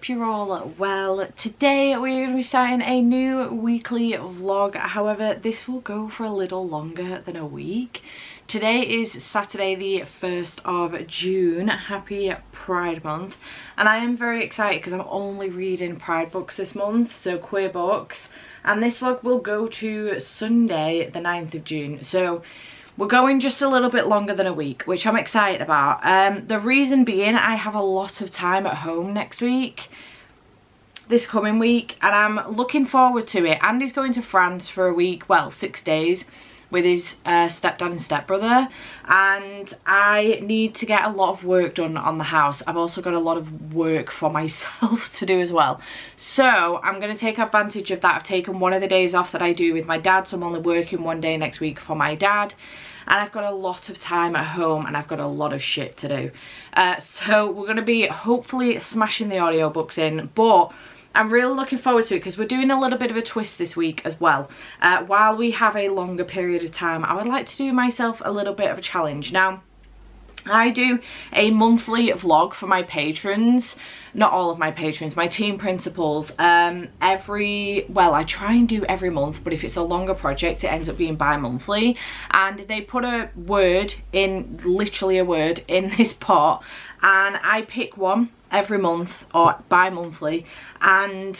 hope you're all well. Today we're going to be starting a new weekly vlog. However, this will go for a little longer than a week. Today is Saturday the 1st of June. Happy Pride Month. And I am very excited because I'm only reading Pride books this month, so queer books. And this vlog will go to Sunday the 9th of June. So we're going just a little bit longer than a week, which I'm excited about. The reason being, I have a lot of time at home next week, this coming week, and I'm looking forward to it. Andy's going to France for a week, well, 6 days, with his stepdad and stepbrother, and I need to get a lot of work done on the house. I've also got a lot of work for myself to do as well, so I'm going to take advantage of that. I've taken one of the days off that I do with my dad, so I'm only working one day next week for my dad, and I've got a lot of time at home and I've got a lot of shit to do. So we're going to be hopefully smashing the audiobooks in, but I'm really looking forward to it because we're doing a little bit of a twist this week as well. While we have a longer period of time, I would like to do myself a little bit of a challenge. Now, I do a monthly vlog for my patrons, not all of my patrons, my team principals, I try and do every month, but if it's a longer project, it ends up being bi-monthly, and they put a word in, literally a word, in this pot, and I pick one every month or bi-monthly and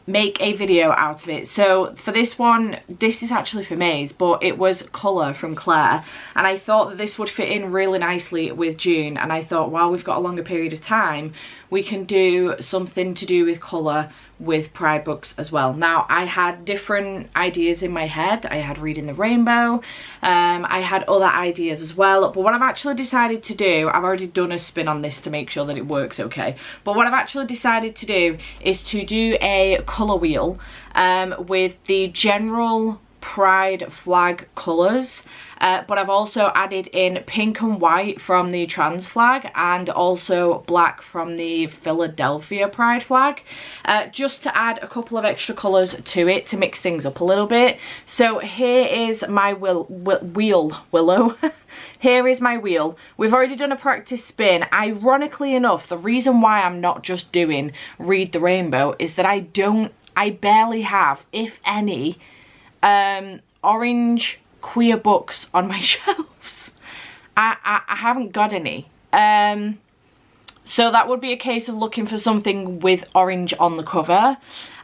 make a video out of it. So for this one, this is actually for May's, but it was Colour from Claire, and I thought that this would fit in really nicely with June, and I thought while we've got a longer period of time, we can do something to do with colour with Pride books as well. Now, I had different ideas in my head. I had Reading the Rainbow, I had other ideas as well, but what I've actually decided to do, I've already done a spin on this to make sure that it works okay, but what I've actually decided to do is to do a colour wheel with the general Pride flag colours, but I've also added in pink and white from the trans flag and also black from the Philadelphia Pride flag, just to add a couple of extra colours to it to mix things up a little bit. So here is my willow. Here is my wheel. We've already done a practice spin. Ironically enough, the reason why I'm not just doing Read the Rainbow is that I barely have, if any, orange queer books on my shelves. I haven't got any. So that would be a case of looking for something with orange on the cover.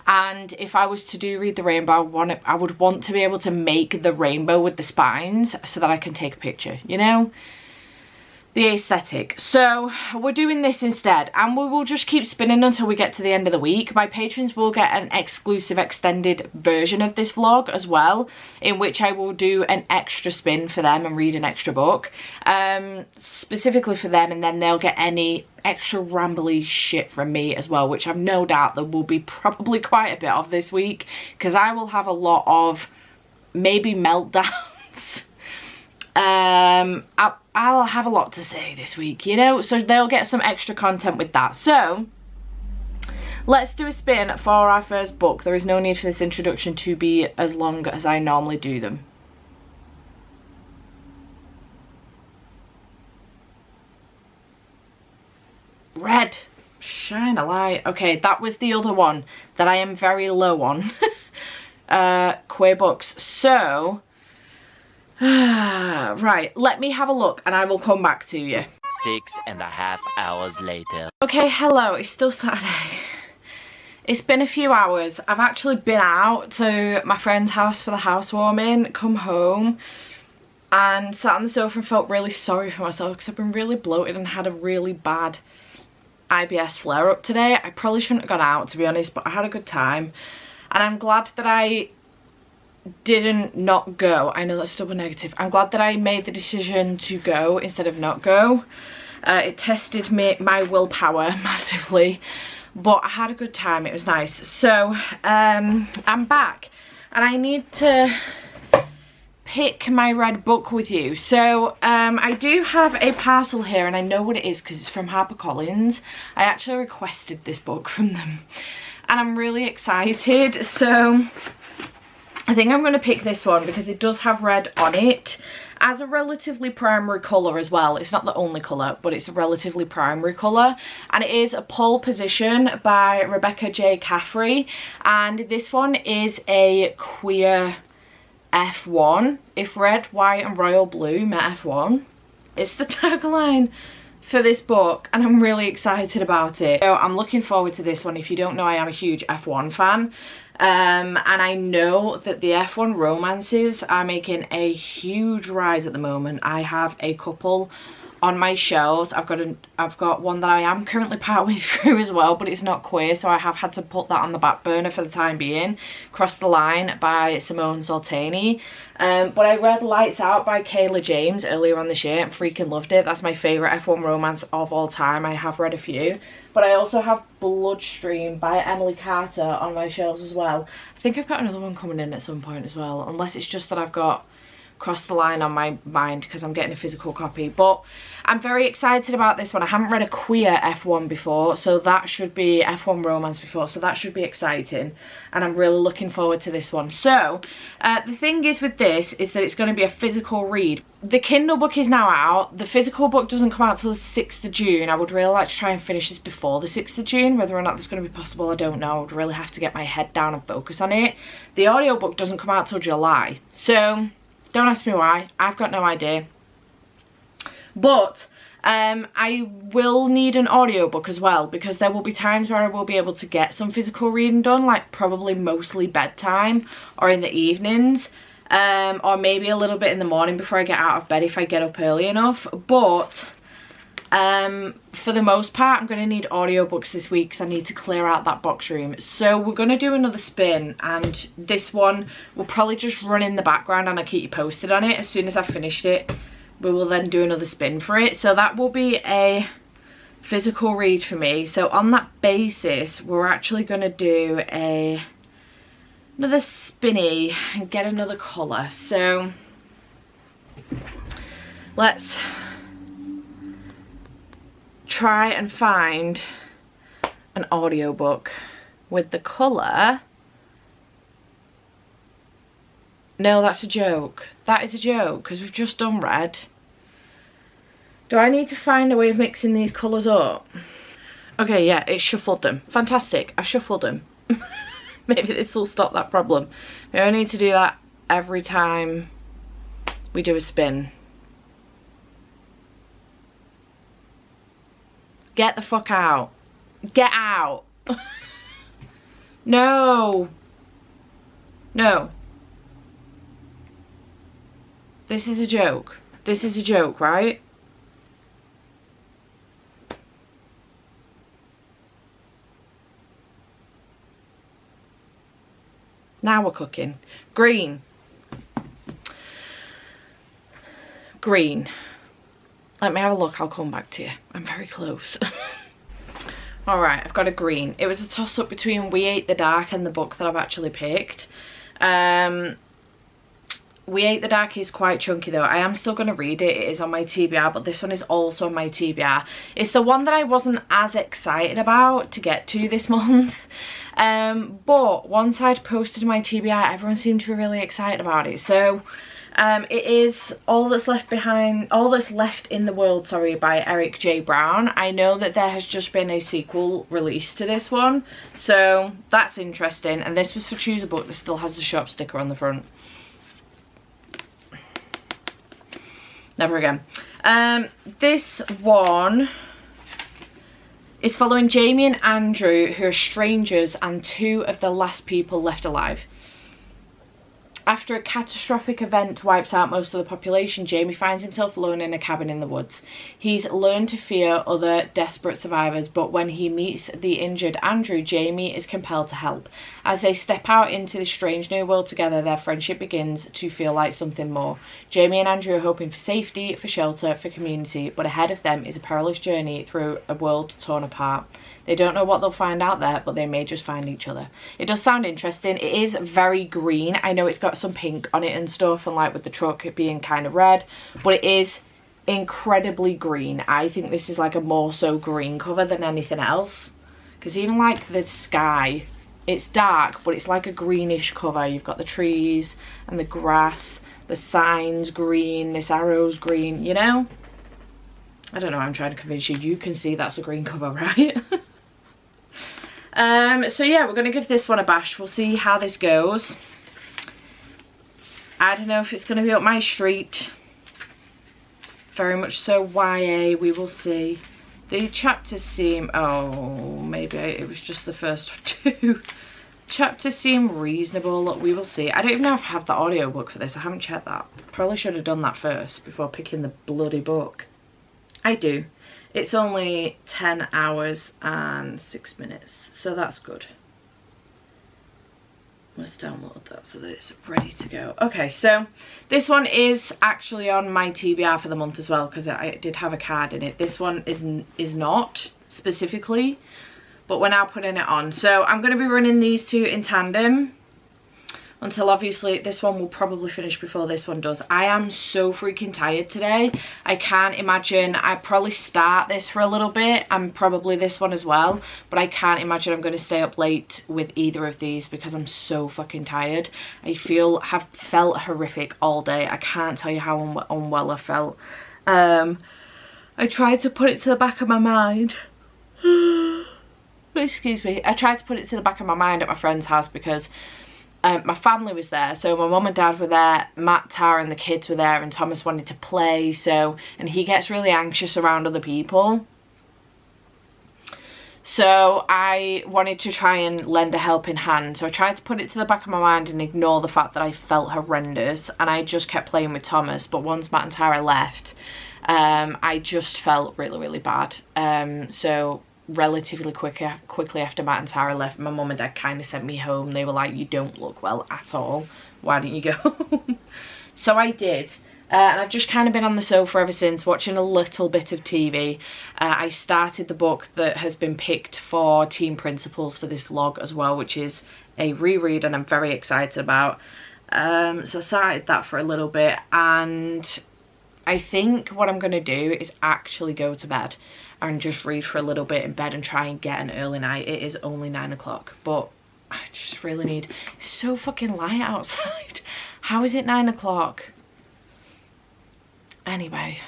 And if I was to do Read the Rainbow, I would want to be able to make the rainbow with the spines so that I can take a picture, you know? The aesthetic. So we're doing this instead, and we will just keep spinning until we get to the end of the week. My patrons will get an exclusive extended version of this vlog as well, in which I will do an extra spin for them and read an extra book specifically for them, and then they'll get any extra rambly shit from me as well, which I've no doubt there will be probably quite a bit of this week, because I will have a lot of maybe meltdowns. I'll have a lot to say this week, you know, so they'll get some extra content with that. So let's do a spin for our first book. There is no need for this introduction to be as long as I normally do them. Red, shine a light. Okay, that was the other one that I am very low on. Queer books. So right, let me have a look and I will come back to you. 6.5 hours later. Okay, hello, it's still Saturday. It's been a few hours. I've actually been out to my friend's house for the housewarming, come home and sat on the sofa and felt really sorry for myself because I've been really bloated and had a really bad IBS flare-up today. I probably shouldn't have gone out, to be honest, but I had a good time, and I'm glad that I didn't not go. I know that's double negative. I'm glad that I made the decision to go instead of not go. It tested my willpower massively, but I had a good time. It was nice. So I'm back and I need to pick my red book with you. So I do have a parcel here and I know what it is because it's from HarperCollins. I actually requested this book from them and I'm really excited. So I think I'm going to pick this one because it does have red on it as a relatively primary colour as well. It's not the only colour, but it's a relatively primary colour. And it is a Pole Position by Rebecca J. Caffrey. And this one is a queer F1. If red, white and royal blue met F1. It's the tagline for this book, and I'm really excited about it. So I'm looking forward to this one. If you don't know, I am a huge F1 fan. And I know that the F1 romances are making a huge rise at the moment. I have a couple on my shelves. I've got one that I am currently partway through as well, but it's not queer, so I have had to put that on the back burner for the time being. Cross the Line by Simone Soltani. But I read Lights Out by Kayla James earlier on this year and freaking loved it. That's my favourite F1 romance of all time. I have read a few. But I also have Bloodstream by Emily Carter on my shelves as well. I think I've got another one coming in at some point as well, unless it's just that I've got Cross the Line on my mind because I'm getting a physical copy. But I'm very excited about this one. I haven't read a queer F1 before, so that should be F1 romance before, so that should be exciting, and I'm really looking forward to this one. So the thing is with this is that it's going to be a physical read. The Kindle book is now out. The physical book doesn't come out till the 6th of June. I would really like to try and finish this before the 6th of June. Whether or not that's going to be possible, I don't know. I would really have to get my head down and focus on it. The audiobook doesn't come out till July, so don't ask me why. I've got no idea. But I will need an audiobook as well, because there will be times where I will be able to get some physical reading done, like probably mostly bedtime or in the evenings, or maybe a little bit in the morning before I get out of bed if I get up early enough. But for the most part, I'm going to need audiobooks this week because I need to clear out that box room. So we're going to do another spin, and this one will probably just run in the background and I'll keep you posted on it. As soon as I've finished it, we will then do another spin for it. So that will be a physical read for me. So on that basis, we're actually going to do another spinny and get another colour. So let's try and find an audiobook with the colour. No, that's a joke. That is a joke because we've just done red. Do I need to find a way of mixing these colours up? Okay, yeah, it shuffled them. Fantastic, I've shuffled them. Maybe this will stop that problem. Maybe I need to do that every time we do a spin. Get the fuck out. Get out. No. No. This is a joke. This is a joke, right? Now we're cooking. Green. Green. Let me have a look, I'll come back to you. I'm very close. Alright, I've got a green. It was a toss-up between We Ate the Dark and the book that I've actually picked. We Ate the Dark is quite chunky though. I am still going to read it. It is on my TBR, but this one is also on my TBR. It's the one that I wasn't as excited about to get to this month. But once I'd posted my TBR, everyone seemed to be really excited about it. So it is All That's Left in the World, sorry, by Eric J. Brown. I know that there has just been a sequel released to this one, so that's interesting. And this was for Choose a Book that still has the shop sticker on the front. Never again. This one is following Jamie and Andrew, who are strangers and two of the last people left alive. After a catastrophic event wipes out most of the population, Jamie finds himself alone in a cabin in the woods. He's learned to fear other desperate survivors, but when he meets the injured Andrew, Jamie is compelled to help. As they step out into this strange new world together, their friendship begins to feel like something more. Jamie and Andrew are hoping for safety, for shelter, for community, but ahead of them is a perilous journey through a world torn apart. They don't know what they'll find out there, but they may just find each other. It does sound interesting. It is very green. I know it's got some pink on it and stuff, and like with the truck it being kind of red, but it is incredibly green. I think this is like a more so green cover than anything else, because even like the sky, it's dark, but it's like a greenish cover. You've got the trees and the grass, the sign's green, this arrow's green, you know? I don't know, I'm trying to convince you. You can see that's a green cover, right? So yeah, we're going to give this one a bash. We'll see how this goes. I don't know if it's going to be up my street. Very much so YA, we will see. The chapters seem, oh, maybe it was just the first two. Chapters seem reasonable, we will see. I don't even know if I have the audiobook for this, I haven't checked that. Probably should have done that first before picking the bloody book. I do. It's only 10 hours and 6 minutes, so that's good. Let's download that so that it's ready to go. Okay, so this one is actually on my TBR for the month as well, because I did have a card in it. This one is not specifically, but we're now putting it on. So I'm going to be running these two in tandem until obviously this one will probably finish before this one does. I am so freaking tired today. I can't imagine. I'd probably start this for a little bit and probably this one as well, but I can't imagine I'm going to stay up late with either of these because I'm so fucking tired. I have felt horrific all day. I can't tell you how unwell I felt. I tried to put it to the back of my mind. Excuse me. I tried to put it to the back of my mind at my friend's house because my family was there, so my mum and dad were there, Matt, Tara and the kids were there, and Thomas wanted to play, and he gets really anxious around other people. So I wanted to try and lend a helping hand, so I tried to put it to the back of my mind and ignore the fact that I felt horrendous, and I just kept playing with Thomas. But once Matt and Tara left, I just felt really, really bad. So relatively quickly after Matt and Tara left, my mum and dad kind of sent me home. They were like, you don't look well at all, why don't you go home? So I did, and I've just kind of been on the sofa ever since, watching a little bit of TV. I started the book that has been picked for Teen Principles for this vlog as well, which is a reread and I'm very excited about. So I started that for a little bit, and I think what I'm going to do is actually go to bed and just read for a little bit in bed and try and get an early night. It is only 9 o'clock, but I just really need... It's so fucking light outside. How is it 9 o'clock? Anyway,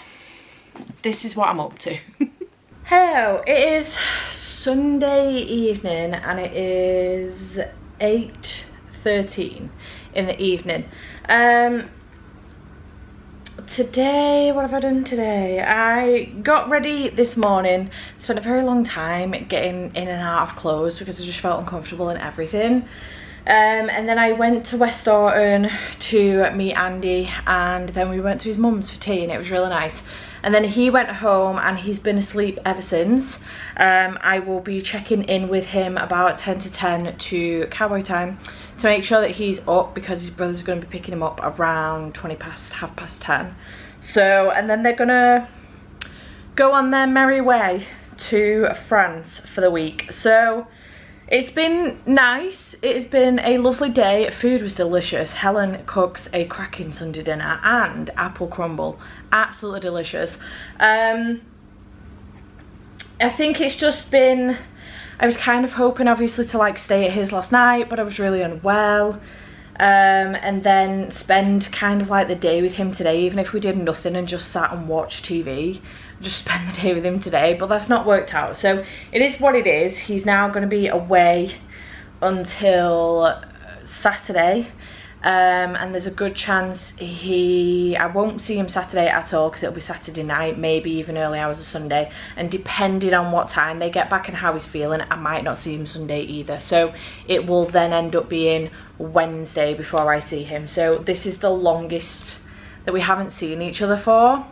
this is what I'm up to. Hello, it is Sunday evening and it is 8:13 in the evening. Today, what have I done today? I got ready this morning, spent a very long time getting in and out of clothes because I just felt uncomfortable and everything. And then I went to West Orton to meet Andy, and then we went to his mum's for tea and it was really nice. And then he went home and he's been asleep ever since. I will be checking in with him about 10 to 10 to cowboy time to make sure that he's up, because his brother's going to be picking him up around 10:20. So, and then they're gonna go on their merry way to France for the week. So it's been nice. It's been a lovely day. Food was delicious. Helen cooks a cracking Sunday dinner and apple crumble. Absolutely delicious. I think it's just been... I was kind of hoping obviously to like stay at his last night, but I was really unwell. And then spend kind of like the day with him today, even if we did nothing and just sat and watched TV. Just spend the day with him today, but that's not worked out. So it is what it is. He's now going to be away until Saturday. And there's a good chance I won't see him Saturday at all, because it'll be Saturday night, maybe even early hours of Sunday, and depending on what time they get back and how he's feeling, I might not see him Sunday either. So it will then end up being Wednesday before I see him. So this is the longest that we haven't seen each other for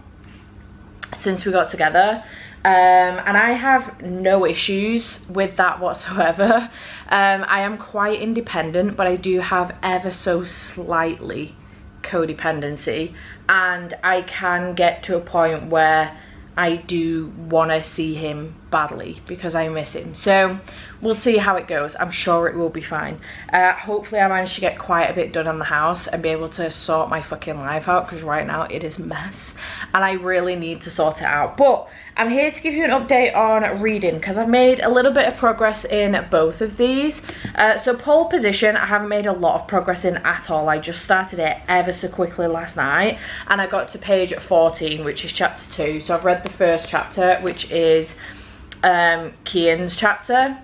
since we got together. And I have no issues with that whatsoever. I am quite independent, but I do have ever so slightly codependency, and I can get to a point where I do want to see him badly because I miss him. So we'll see how it goes. I'm sure it will be fine. Hopefully I manage to get quite a bit done on the house and be able to sort my fucking life out, because right now it is a mess and I really need to sort it out. But I'm here to give you an update on reading, because I've made a little bit of progress in both of these. So pole position, I haven't made a lot of progress in at all. I just started it ever so quickly last night and I got to page 14, which is chapter 2. So I've read the first chapter, which is Kian's chapter,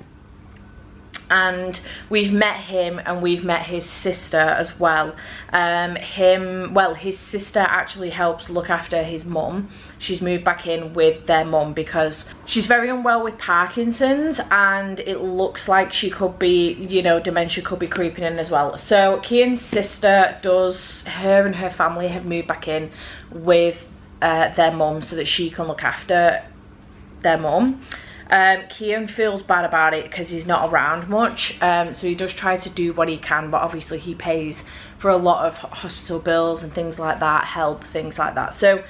and we've met him and we've met his sister as well. His sister actually helps look after his mum. She's moved back in with their mum because she's very unwell with Parkinson's, and it looks like she could be, you know, dementia could be creeping in as well. So Kian's sister her and her family have moved back in with their mum so that she can look after their mum. Kian feels bad about it because he's not around much, so he does try to do what he can, but obviously he pays for a lot of hospital bills and things like that, things like that. So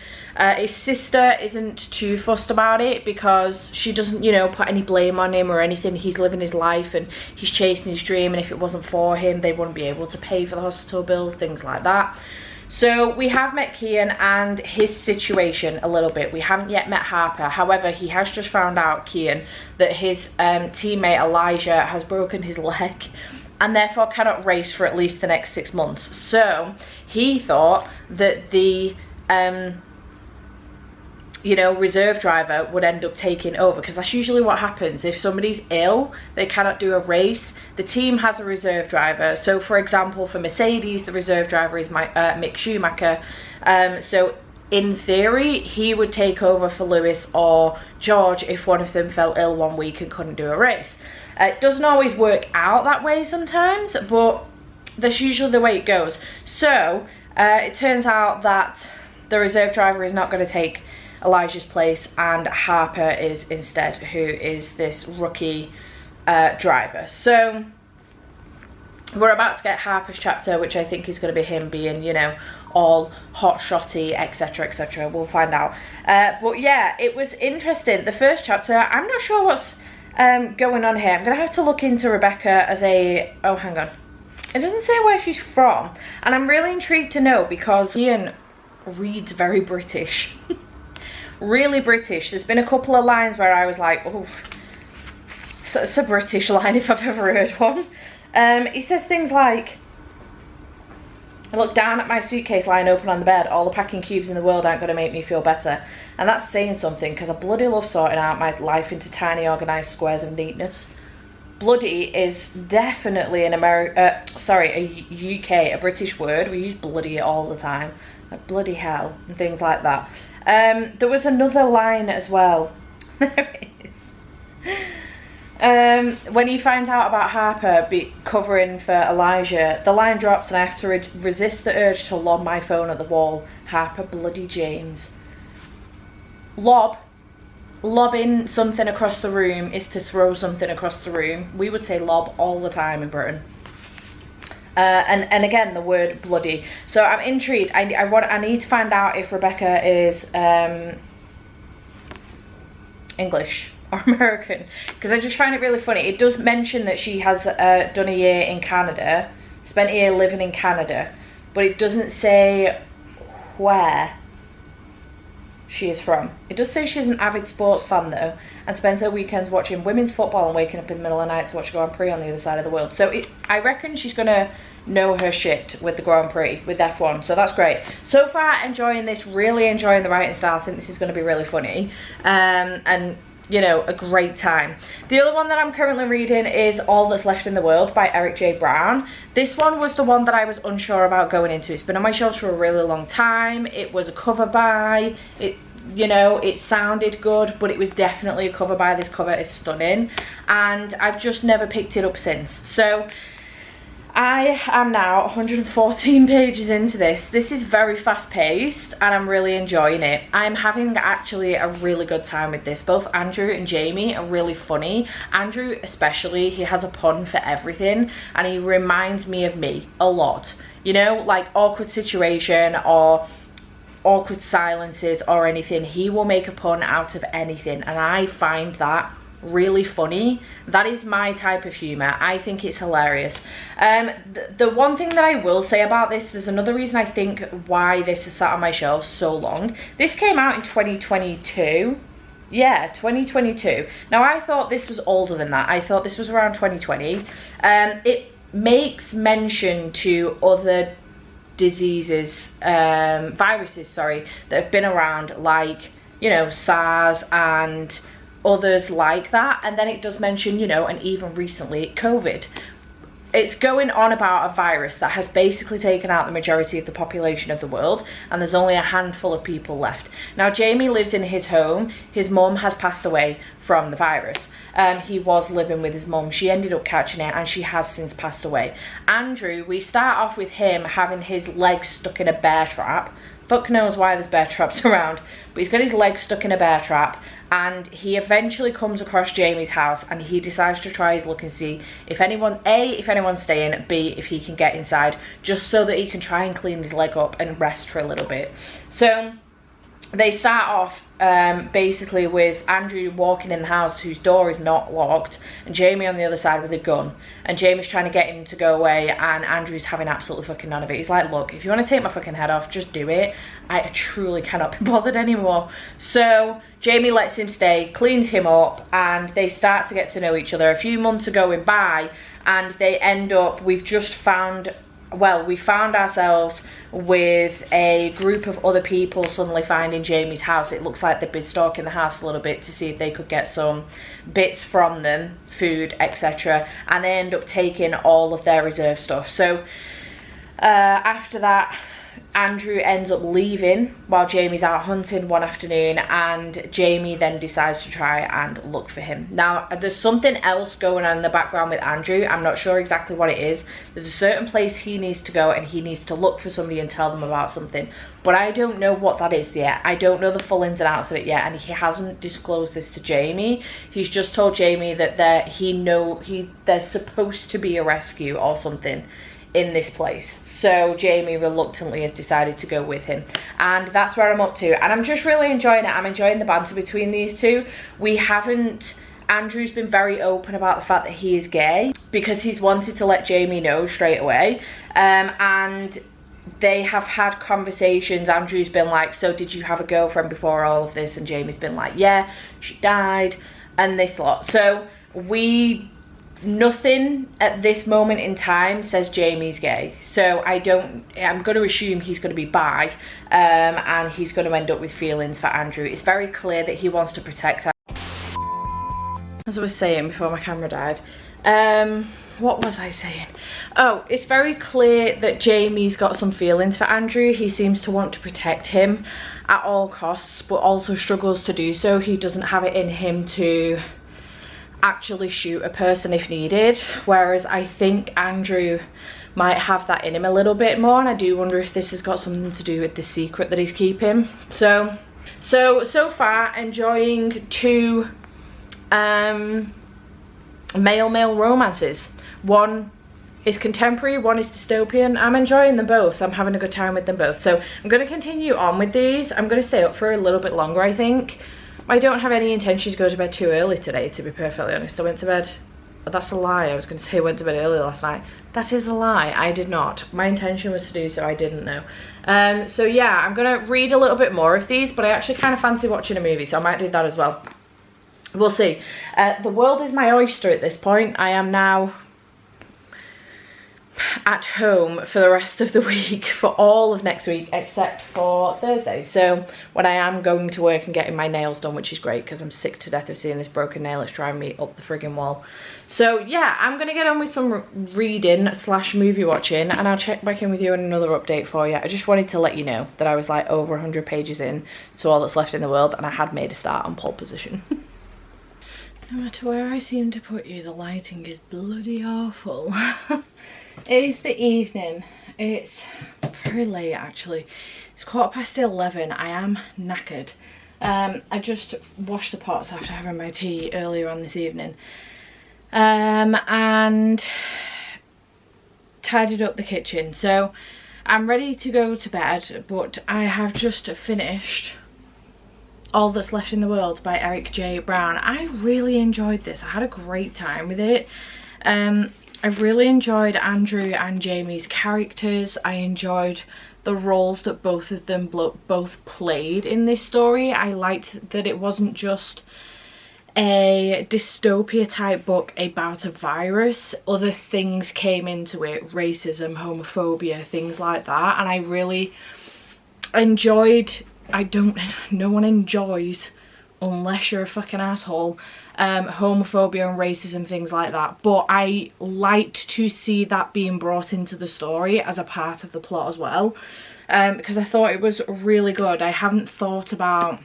his sister isn't too fussed about it because she doesn't, you know, put any blame on him or anything. He's living his life and he's chasing his dream, and if it wasn't for him they wouldn't be able to pay for the hospital bills, things like that. So we have met Kian and his situation a little bit. We haven't yet met Harper. However, he has just found out, Kian, that his teammate Elijah has broken his leg and therefore cannot race for at least the next 6 months. So he thought that the reserve driver would end up taking over, because that's usually what happens. If somebody's ill, they cannot do a race, the team has a reserve driver. So for example, for Mercedes, the reserve driver is Mick Schumacher. So in theory, he would take over for Lewis or George if one of them fell ill one week and couldn't do a race. It doesn't always work out that way sometimes, but that's usually the way it goes. So it turns out that the reserve driver is not going to take Elijah's place, and Harper is instead, who is this rookie driver. So we're about to get Harper's chapter, which I think is going to be him being, you know, all hot shotty, etc, etc. We'll find out. But yeah, it was interesting. The first chapter, I'm not sure what's going on here. I'm gonna have to look into Rebecca as a, oh hang on, it doesn't say where she's from, and I'm really intrigued to know because Ian reads very British. Really British. There's been a couple of lines where I was like, oh, it's a British line if I've ever heard one. He says things like, I look down at my suitcase lying open on the bed. All the packing cubes in the world aren't going to make me feel better. And that's saying something, because I bloody love sorting out my life into tiny organised squares of neatness. Bloody is definitely an a UK, a British word. We use bloody all the time. Like bloody hell and things like that. There was another line as well. There is. When he finds out about Harper covering for Elijah, the line drops and I have to resist the urge to lob my phone at the wall. Harper bloody James. Lobbing something across the room is to throw something across the room. We would say lob all the time in Britain. And again, the word bloody. So I'm intrigued. I need to find out if Rebecca is English or American, because I just find it really funny. It does mention that she has done a year in Canada, spent a year living in Canada, but it doesn't say where she is from. It does say she's an avid sports fan though, and spends her weekends watching women's football and waking up in the middle of the night to watch Grand Prix on the other side of the world. So I reckon she's gonna know her shit with the Grand Prix, with F1, so that's great. So far enjoying this, really enjoying the writing style. I think this is going to be really funny, and you know, a great time. The other one that I'm currently reading is All That's Left in the World by Eric J. Brown. This one was the one that I was unsure about going into. It's been on my shelves for a really long time. It was a cover by, you know, it sounded good, but it was definitely a cover by. This cover is stunning, and I've just never picked it up since. So I am now 114 pages into this. This is very fast paced and I'm really enjoying it. I'm having actually a really good time with this. Both Andrew and Jamie are really funny. Andrew especially, he has a pun for everything and he reminds me of me a lot. You know, like awkward situation or awkward silences or anything. He will make a pun out of anything, and I find that really funny. That is my type of humor. I think it's hilarious. The one thing that I will say about this, there's another reason I think why this has sat on my shelf so long. This came out in 2022. Yeah, 2022. Now I thought this was older than that. I thought this was around 2020. It makes mention to other diseases, viruses, sorry, that have been around, like, you know, SARS and others like that. And then it does mention, you know, and even recently COVID. It's going on about a virus that has basically taken out the majority of the population of the world, and there's only a handful of people left. Now Jamie lives in his home. His mum has passed away from the virus. He was living with his mum. She ended up catching it, and she has since passed away. Andrew, we start off with him having his legs stuck in a bear trap. Fuck knows why there's bear traps around, but he's got his legs stuck in a bear trap, and he eventually comes across Jamie's house, and he decides to try his luck and see if anyone, A, if anyone's staying, B, if he can get inside, just so that he can try and clean his leg up and rest for a little bit. So they start off basically with Andrew walking in the house whose door is not locked, and Jamie on the other side with a gun, and Jamie's trying to get him to go away, and Andrew's having absolutely fucking none of it. He's like, look, if you want to take my fucking head off, just do it. I truly cannot be bothered anymore. So Jamie lets him stay, cleans him up, and they start to get to know each other. A few months are going by, and they end up, we found ourselves with a group of other people suddenly finding Jamie's house. It looks like they've been stalking the house a little bit to see if they could get some bits from them, food, etc. And they end up taking all of their reserve stuff. So after that, Andrew ends up leaving while Jamie's out hunting one afternoon, and Jamie then decides to try and look for him. Now, there's something else going on in the background with Andrew. I'm not sure exactly what it is. There's a certain place he needs to go, and he needs to look for somebody and tell them about something. But I don't know what that is yet. I don't know the full ins and outs of it yet, and he hasn't disclosed this to Jamie. He's just told Jamie that there's supposed to be a rescue or something in this place. So Jamie reluctantly has decided to go with him, and that's where I'm up to, and I'm just really enjoying it. I'm enjoying the banter between these two. Andrew's been very open about the fact that he is gay, because he's wanted to let Jamie know straight away, and they have had conversations. Andrew's been like, so did you have a girlfriend before all of this? And Jamie's been like, yeah, she died, and this lot. So nothing at this moment in time says Jamie's gay, so I'm going to assume he's going to be bi, and he's going to end up with feelings for Andrew. It's very clear that he wants to protect her. As I was saying before my camera died, what was I saying? Oh, it's very clear that Jamie's got some feelings for Andrew. He seems to want to protect him at all costs, but also struggles to do so. He doesn't have it in him to actually shoot a person if needed, whereas I think Andrew might have that in him a little bit more, and I do wonder if this has got something to do with the secret that he's keeping. So far enjoying two male romances. One is contemporary, one is dystopian. I'm enjoying them both. I'm having a good time with them both, so I'm going to continue on with these. I'm going to stay up for a little bit longer, I think. I don't have any intention to go to bed too early today, to be perfectly honest. I went to bed, that's a lie. I was going to say I went to bed early last night. That is a lie. I did not. My intention was to do so. I didn't know. So yeah, I'm going to read a little bit more of these, but I actually kind of fancy watching a movie, so I might do that as well. We'll see. The world is my oyster at this point. I am now at home for the rest of the week, for all of next week except for Thursday, so when I am going to work and getting my nails done, which is great because I'm sick to death of seeing this broken nail. It's driving me up the friggin' wall. So yeah, I'm gonna get on with some reading / movie watching, and I'll check back in with you on another update for you. I just wanted to let you know that I was like over 100 pages in to All That's Left in the World, and I had made a start on pole position. No matter where I seem to put you, the lighting is bloody awful. It is the evening. It's very late actually. It's 11:15. I am knackered. I just washed the pots after having my tea earlier on this evening, and tidied up the kitchen. So I'm ready to go to bed, but I have just finished All That's Left in the World by Eric J. Brown. I really enjoyed this. I had a great time with it. I really enjoyed Andrew and Jamie's characters. I enjoyed the roles that both of them both played in this story. I liked that it wasn't just a dystopia type book about a virus. Other things came into it, racism, homophobia, things like that, and I really enjoyed. No one enjoys, unless you're a fucking asshole, homophobia and racism, things like that, but I liked to see that being brought into the story as a part of the plot as well, because I thought it was really good. I haven't thought about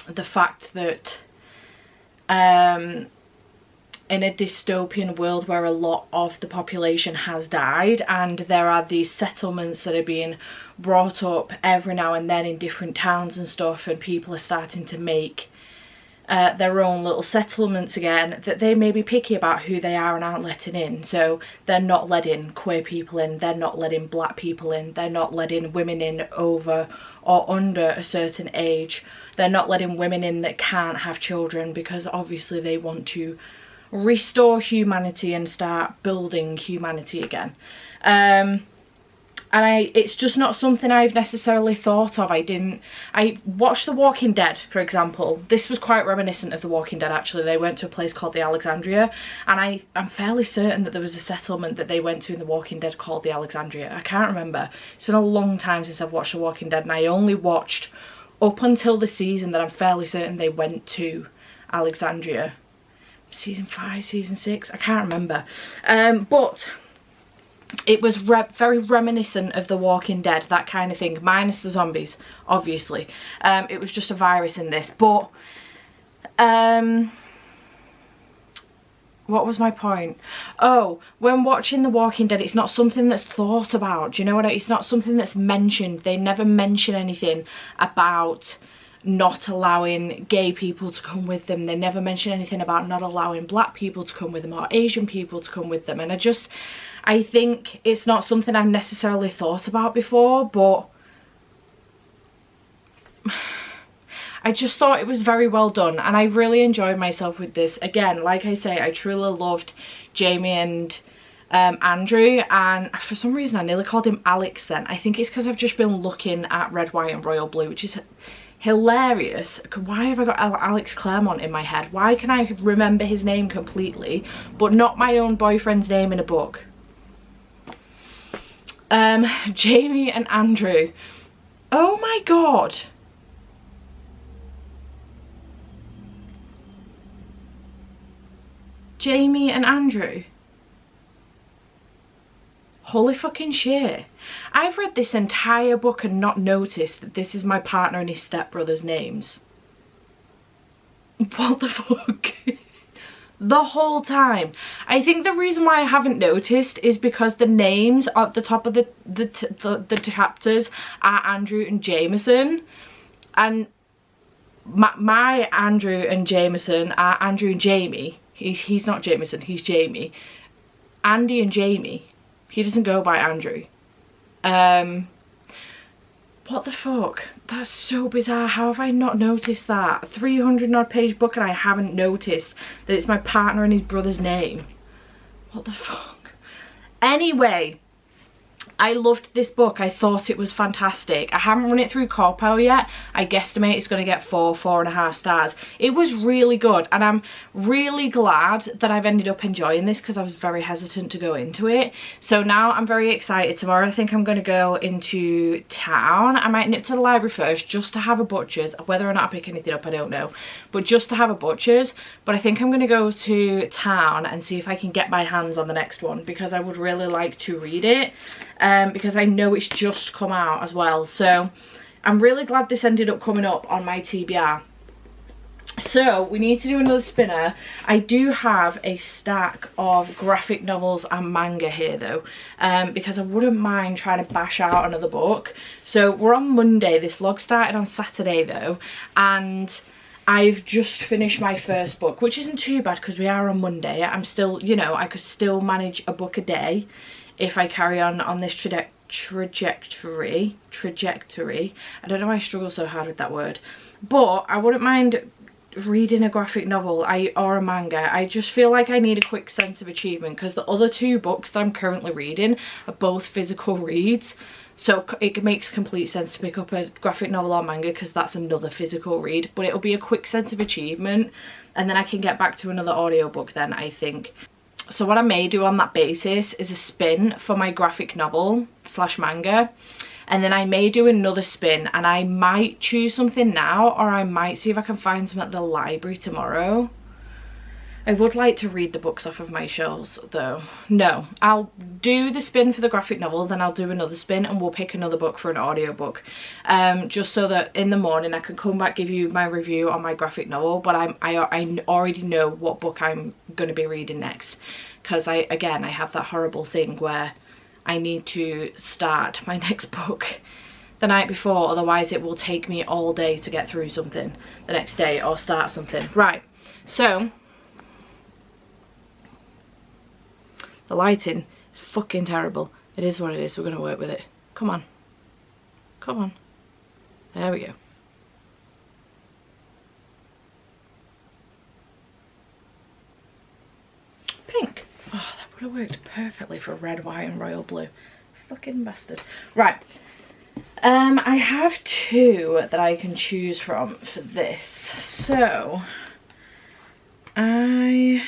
the fact that in a dystopian world where a lot of the population has died and there are these settlements that are being brought up every now and then in different towns and stuff, and people are starting to make their own little settlements again, that they may be picky about who they are and aren't letting in. So they're not letting queer people in, they're not letting black people in, they're not letting women in over or under a certain age, they're not letting women in that can't have children, because obviously they want to restore humanity and start building humanity again. And it's just not something I've necessarily thought of. I watched The Walking Dead, for example. This was quite reminiscent of The Walking Dead, actually. They went to a place called the Alexandria, and I'm fairly certain that there was a settlement that they went to in The Walking Dead called the Alexandria. I can't remember. It's been a long time since I've watched The Walking Dead, and I only watched up until the season that I'm fairly certain they went to Alexandria. Season 5, season 6, I can't remember. But it was very reminiscent of The Walking Dead, that kind of thing, minus the zombies, obviously. It was just a virus in this, but what was my point? Oh, when watching The Walking Dead, it's not something that's thought about, do you know what it's not something that's mentioned. They never mention anything about not allowing gay people to come with them. They never mention anything about not allowing black people to come with them or Asian people to come with them, and I think it's not something I've necessarily thought about before, but I just thought it was very well done, and I really enjoyed myself with this. Again, like I say, I truly loved Jamie and Andrew, and for some reason I nearly called him Alex then. I think it's because I've just been looking at Red, White and Royal Blue, which is hilarious. Why have I got Alex Claremont in my head? Why can I remember his name completely, but not my own boyfriend's name in a book? Jamie and Andrew. Oh my god. Jamie and Andrew. Holy fucking shit. I've read this entire book and not noticed that this is my partner and his stepbrother's names. What the fuck? The whole time. I think the reason why I haven't noticed is because the names at the top of the chapters are Andrew and Jameson, and my Andrew and Jameson are Andrew and Jamie. He's not Jameson, he's Jamie. Andy and Jamie. He doesn't go by Andrew. What the fuck? That's so bizarre. How have I not noticed that? A 300 odd page book and I haven't noticed that it's my partner and his brother's name. What the fuck? Anyway, I loved this book. I thought it was fantastic. I haven't run it through Corpo yet. I guesstimate it's going to get 4.5 stars. It was really good, and I'm really glad that I've ended up enjoying this, because I was very hesitant to go into it. So now I'm very excited. Tomorrow I think I'm going to go into town. I might nip to the library first just to have a Butcher's. Whether or not I pick anything up, I don't know, but just to have a Butcher's. But I think I'm going to go to town and see if I can get my hands on the next one, because I would really like to read it. Because I know it's just come out as well, so I'm really glad this ended up coming up on my TBR. So we need to do another spinner. I do have a stack of graphic novels and manga here though, because I wouldn't mind trying to bash out another book. So we're on Monday. This vlog started on Saturday though, and I've just finished my first book, which isn't too bad because we are on Monday. I'm still, you know, I could still manage a book a day if I carry on this trajectory. I don't know why I struggle so hard with that word, but I wouldn't mind reading a graphic novel or a manga. I just feel like I need a quick sense of achievement because the other two books that I'm currently reading are both physical reads, so it makes complete sense to pick up a graphic novel or manga because that's another physical read, but it'll be a quick sense of achievement and then I can get back to another audiobook then, I think. So what I may do on that basis is a spin for my graphic novel / manga, and then I may do another spin, and I might choose something now, or I might see if I can find some at the library tomorrow. I would like to read the books off of my shelves though. No, I'll do the spin for the graphic novel, then I'll do another spin and we'll pick another book for an audiobook. Just so that in the morning I can come back, give you my review on my graphic novel, but I already know what book I'm going to be reading next. Because I have that horrible thing where I need to start my next book the night before, otherwise it will take me all day to get through something the next day or start something. Right, so the lighting is fucking terrible. It is what it is. We're going to work with it. Come on. Come on. There we go. Pink. Oh, that would have worked perfectly for red, white and royal blue. Fucking bastard. Right. I have two that I can choose from for this. So, I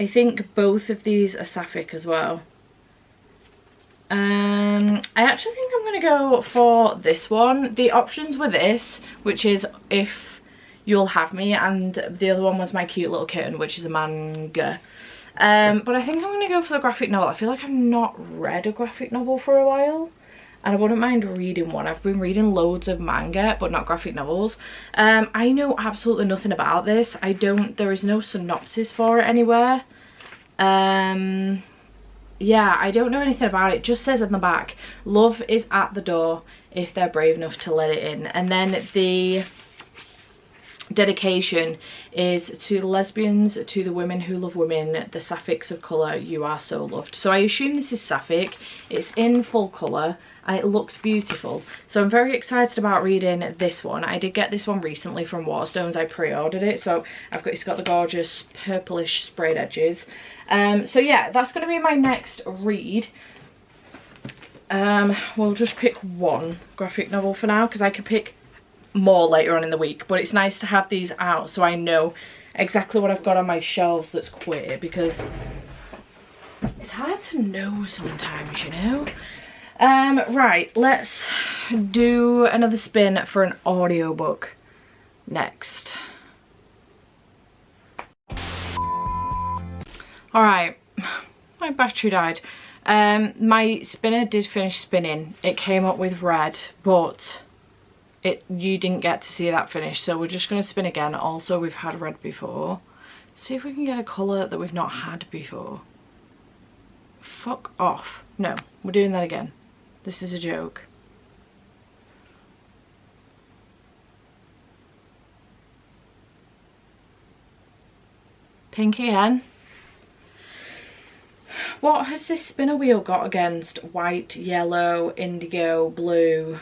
think both of these are sapphic as well. I actually think I'm going to go for this one. The options were this, which is If You'll Have Me, and the other one was My Cute Little Kitten, which is a manga. But I think I'm going to go for the graphic novel. I feel like I've not read a graphic novel for a while, and I wouldn't mind reading one. I've been reading loads of manga, but not graphic novels. I know absolutely nothing about this. There is no synopsis for it anywhere. Yeah, I don't know anything about it. It just says on the back, love is at the door if they're brave enough to let it in. And then the dedication is to the lesbians, to the women who love women, the sapphics of colour, you are so loved. So I assume this is sapphic. It's in full colour and it looks beautiful. So I'm very excited about reading this one. I did get this one recently from Waterstones. I pre-ordered it. So it's got the gorgeous purplish sprayed edges. So yeah, that's going to be my next read. We'll just pick one graphic novel for now because I can pick more later on in the week, but it's nice to have these out so I know exactly what I've got on my shelves that's queer, because it's hard to know sometimes, you know. Right, let's do another spin for an audiobook next. Alright, my battery died. My spinner did finish spinning. It came up with red, but you didn't get to see that finish, so we're just going to spin again. Also, we've had red before. See if we can get a colour that we've not had before. Fuck off. No, we're doing that again. This is a joke. Pink again. What has this spinner wheel got against white, yellow, indigo, blue?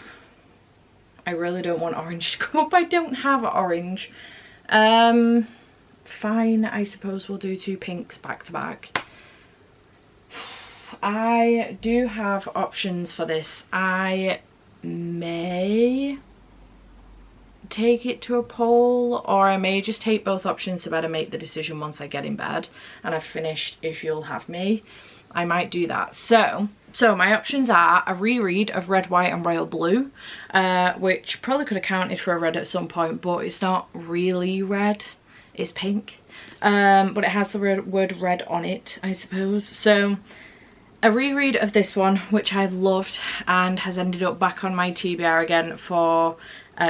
I really don't want orange to come up. I don't have orange. Fine, I suppose we'll do two pinks back to back. I do have options for this. I may take it to a poll, or I may just take both options to bed and make the decision once I get in bed and I've finished If You'll Have Me. I might do that. So my options are a reread of Red, White and Royal Blue, which probably could have counted for a red at some point, but it's not really red, it's pink. But it has the word red on it, I suppose. So a reread of this one, which I've loved and has ended up back on my TBR again for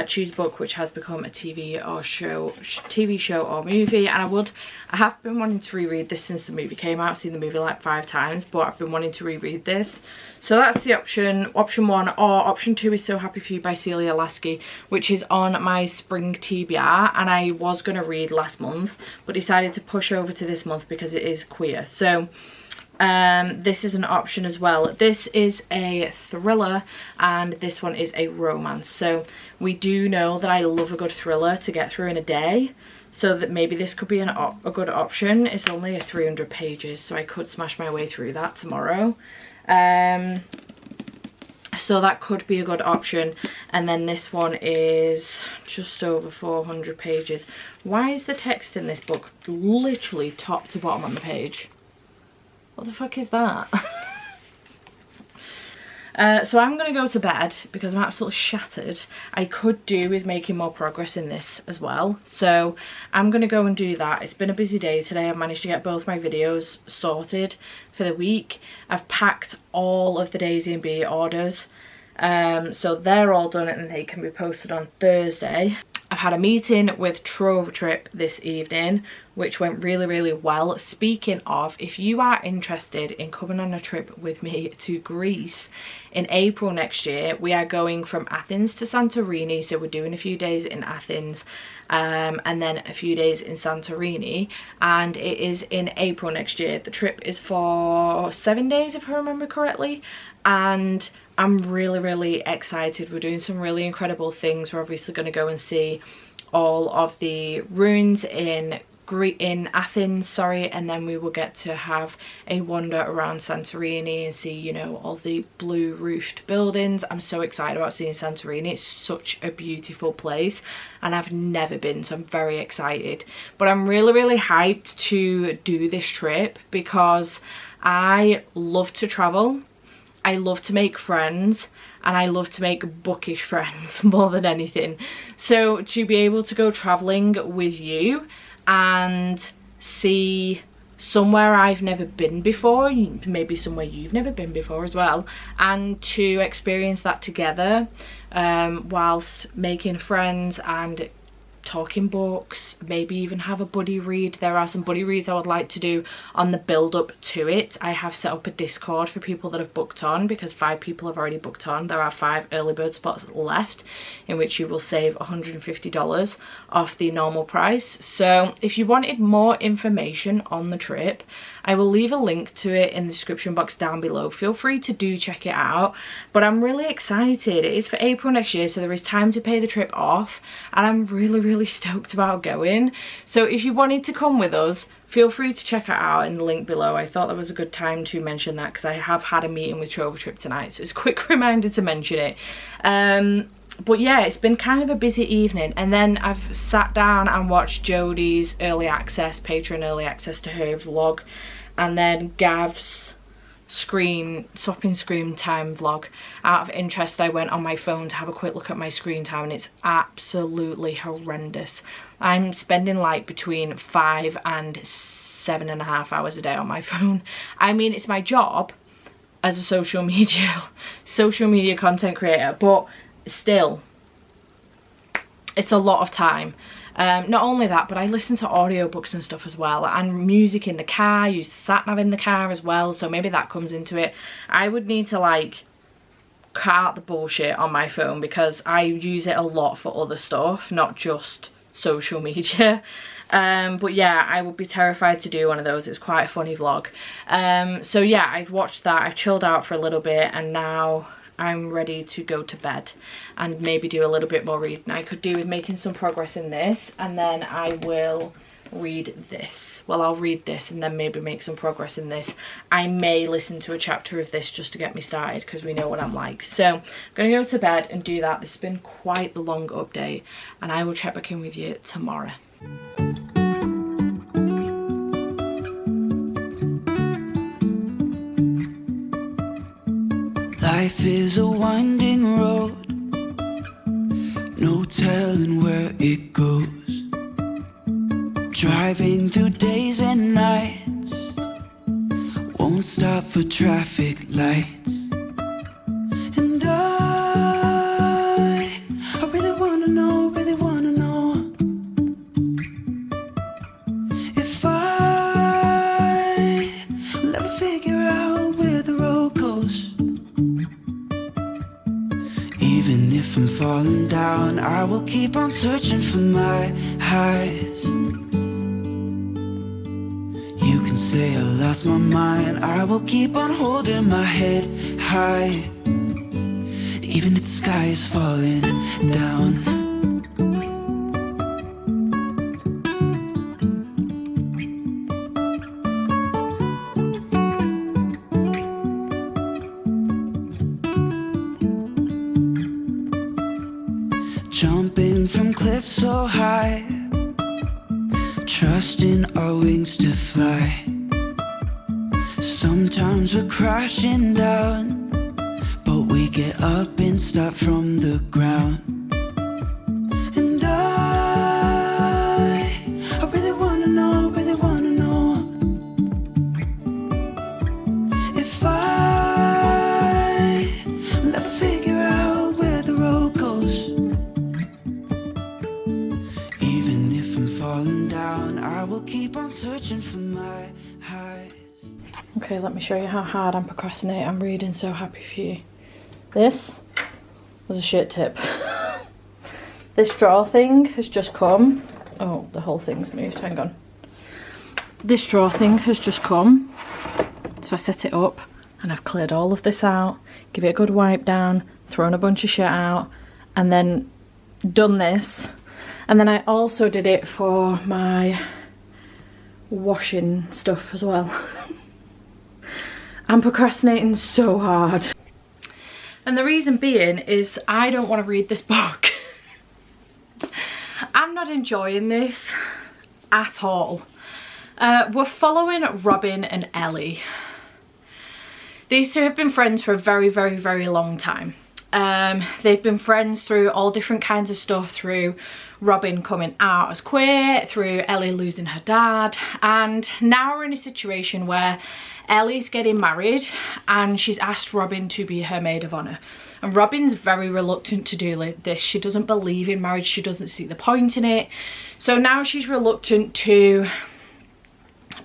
choose a book which has become a TV show or movie. And I have been wanting to reread this since the movie came out. I've seen the movie like 5 times, but I've been wanting to reread this. So that's the option 1. Or option 2 is So Happy For You by Celia Lasky, which is on my spring TBR, and I was going to read last month but decided to push over to this month because it is queer. So this is an option as well. This is a thriller and this one is a romance. So we do know that I love a good thriller to get through in a day, so that maybe this could be a good option. It's only 300 pages, so I could smash my way through that tomorrow. So that could be a good option. And then this one is just over 400 pages. Why is the text in this book literally top to bottom on the page? What the fuck is that? So I'm going to go to bed because I'm absolutely shattered. I could do with making more progress in this as well. So I'm going to go and do that. It's been a busy day today. I've managed to get both my videos sorted for the week. I've packed all of the Daisy and Bee orders. So they're all done and they can be posted on Thursday. I've had a meeting with Trove Trip this evening, which went really, really well. Speaking of, if you are interested in coming on a trip with me to Greece in April next year, we are going from Athens to Santorini. So we're doing a few days in Athens and then a few days in Santorini, and it is in April next year. The trip is for 7 days if I remember correctly, and I'm really, really excited. We're doing some really incredible things. We're obviously going to go and see all of the ruins in Athens, and then we will get to have a wander around Santorini and see, you know, all the blue roofed buildings. I'm so excited about seeing Santorini. It's such a beautiful place and I've never been, so I'm very excited. But I'm really, really hyped to do this trip because I love to travel. I love to make friends and I love to make bookish friends more than anything. So to be able to go traveling with you and see somewhere I've never been before, maybe somewhere you've never been before as well, and to experience that together whilst making friends and talking books, maybe even have a buddy read. There are some buddy reads I would like to do on the build up to it. I have set up a Discord for people that have booked on because 5 people have already booked on. There are 5 early bird spots left in which you will save $150 off the normal price. So if you wanted more information on the trip, I will leave a link to it in the description box down below. Feel free to do check it out. But I'm really excited. It is for April next year, so there is time to pay the trip off, and I'm really, really stoked about going. So if you wanted to come with us, feel free to check it out in the link below. I thought that was a good time to mention that because I have had a meeting with Trove Trip tonight, so it's a quick reminder to mention it. But yeah, it's been kind of a busy evening, and then I've sat down and watched Jodie's early access, Patreon early access to her vlog, and then Gav's swapping screen time vlog. Out of interest, I went on my phone to have a quick look at my screen time and it's absolutely horrendous. I'm spending like between 5 and 7.5 hours a day on my phone. I mean, it's my job as a social media content creator, but still, it's a lot of time. Not only that, but I listen to audiobooks and stuff as well, and music in the car, use the sat nav in the car as well, so maybe that comes into it. I would need to like cut out the bullshit on my phone because I use it a lot for other stuff, not just social media. But yeah, I would be terrified to do one of those. It's quite a funny vlog. So yeah, I've watched that, I've chilled out for a little bit, and now I'm ready to go to bed and maybe do a little bit more reading. I could do with making some progress in this, and then I will read this. Well, I'll read this and then maybe make some progress in this. I may listen to a chapter of this just to get me started because we know what I'm like. So I'm going to go to bed and do that. This has been quite the long update, and I will check back in with you tomorrow. Life is a winding road, no telling where it goes. Driving through days and nights, won't stop for traffic lights. And I really wanna if I'm falling down, I will keep on searching for my highs. You can say I lost my mind, I will keep on holding my head high, even if the sky is falling down. Jumping from cliffs so high, trusting our wings to fly. Sometimes we're crashing down, but we get up and start from the ground. And I really wanna know, if I'll ever figure out where the road goes. Even if I'm falling down, I will keep on searching for my highs. Okay, let me show you how hard I'm procrastinating. I'm reading So Happy For You. This was a shit tip. This drawer thing has just come. Oh, the whole thing's moved, hang on. This drawer thing has just come. So I set it up and I've cleared all of this out, give it a good wipe down, thrown a bunch of shit out, and then done this. And then I also did it for my washing stuff as well. I'm procrastinating so hard. And the reason being is I don't want to read this book. I'm not enjoying this at all. We're following Robin and Ellie. These two have been friends for a very, very, very long time. They've been friends through all different kinds of stuff, through Robin coming out as queer, through Ellie losing her dad, and now we're in a situation where Ellie's getting married and she's asked Robin to be her maid of honour. And Robin's very reluctant to do this. She doesn't believe in marriage, she doesn't see the point in it. So now she's reluctant to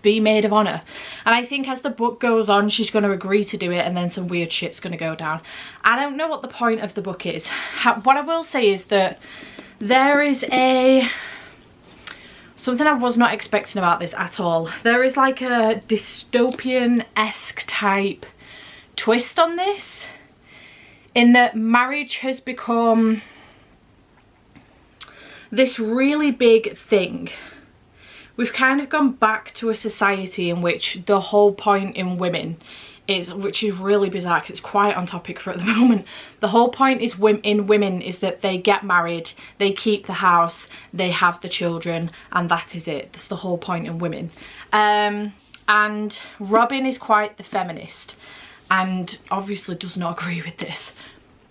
be maid of honour. And I think as the book goes on, she's going to agree to do it and then some weird shit's going to go down. I don't know what the point of the book is. What I will say is that there is something I was not expecting about this at all. There is like a dystopian-esque type twist on this, in that marriage has become this really big thing. We've kind of gone back to a society in which the whole point in women is, which is really bizarre because it's quite on topic for at the moment, the whole point is in women is that they get married, they keep the house, they have the children, and that is it. That's the whole point in women. And Robin is quite the feminist and obviously does not agree with this.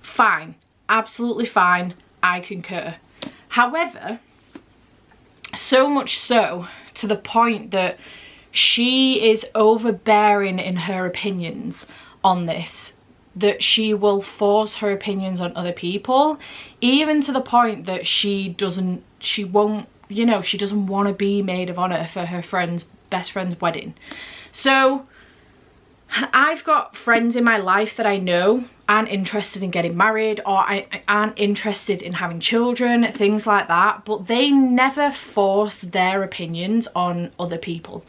Fine, absolutely fine, I concur. However, so much so to the point that she is overbearing in her opinions on this, that she will force her opinions on other people, even to the point that she doesn't want to be maid of honour for her best friend's wedding. So I've got friends in my life that I know aren't interested in getting married, or aren't interested in having children, things like that, but they never force their opinions on other people.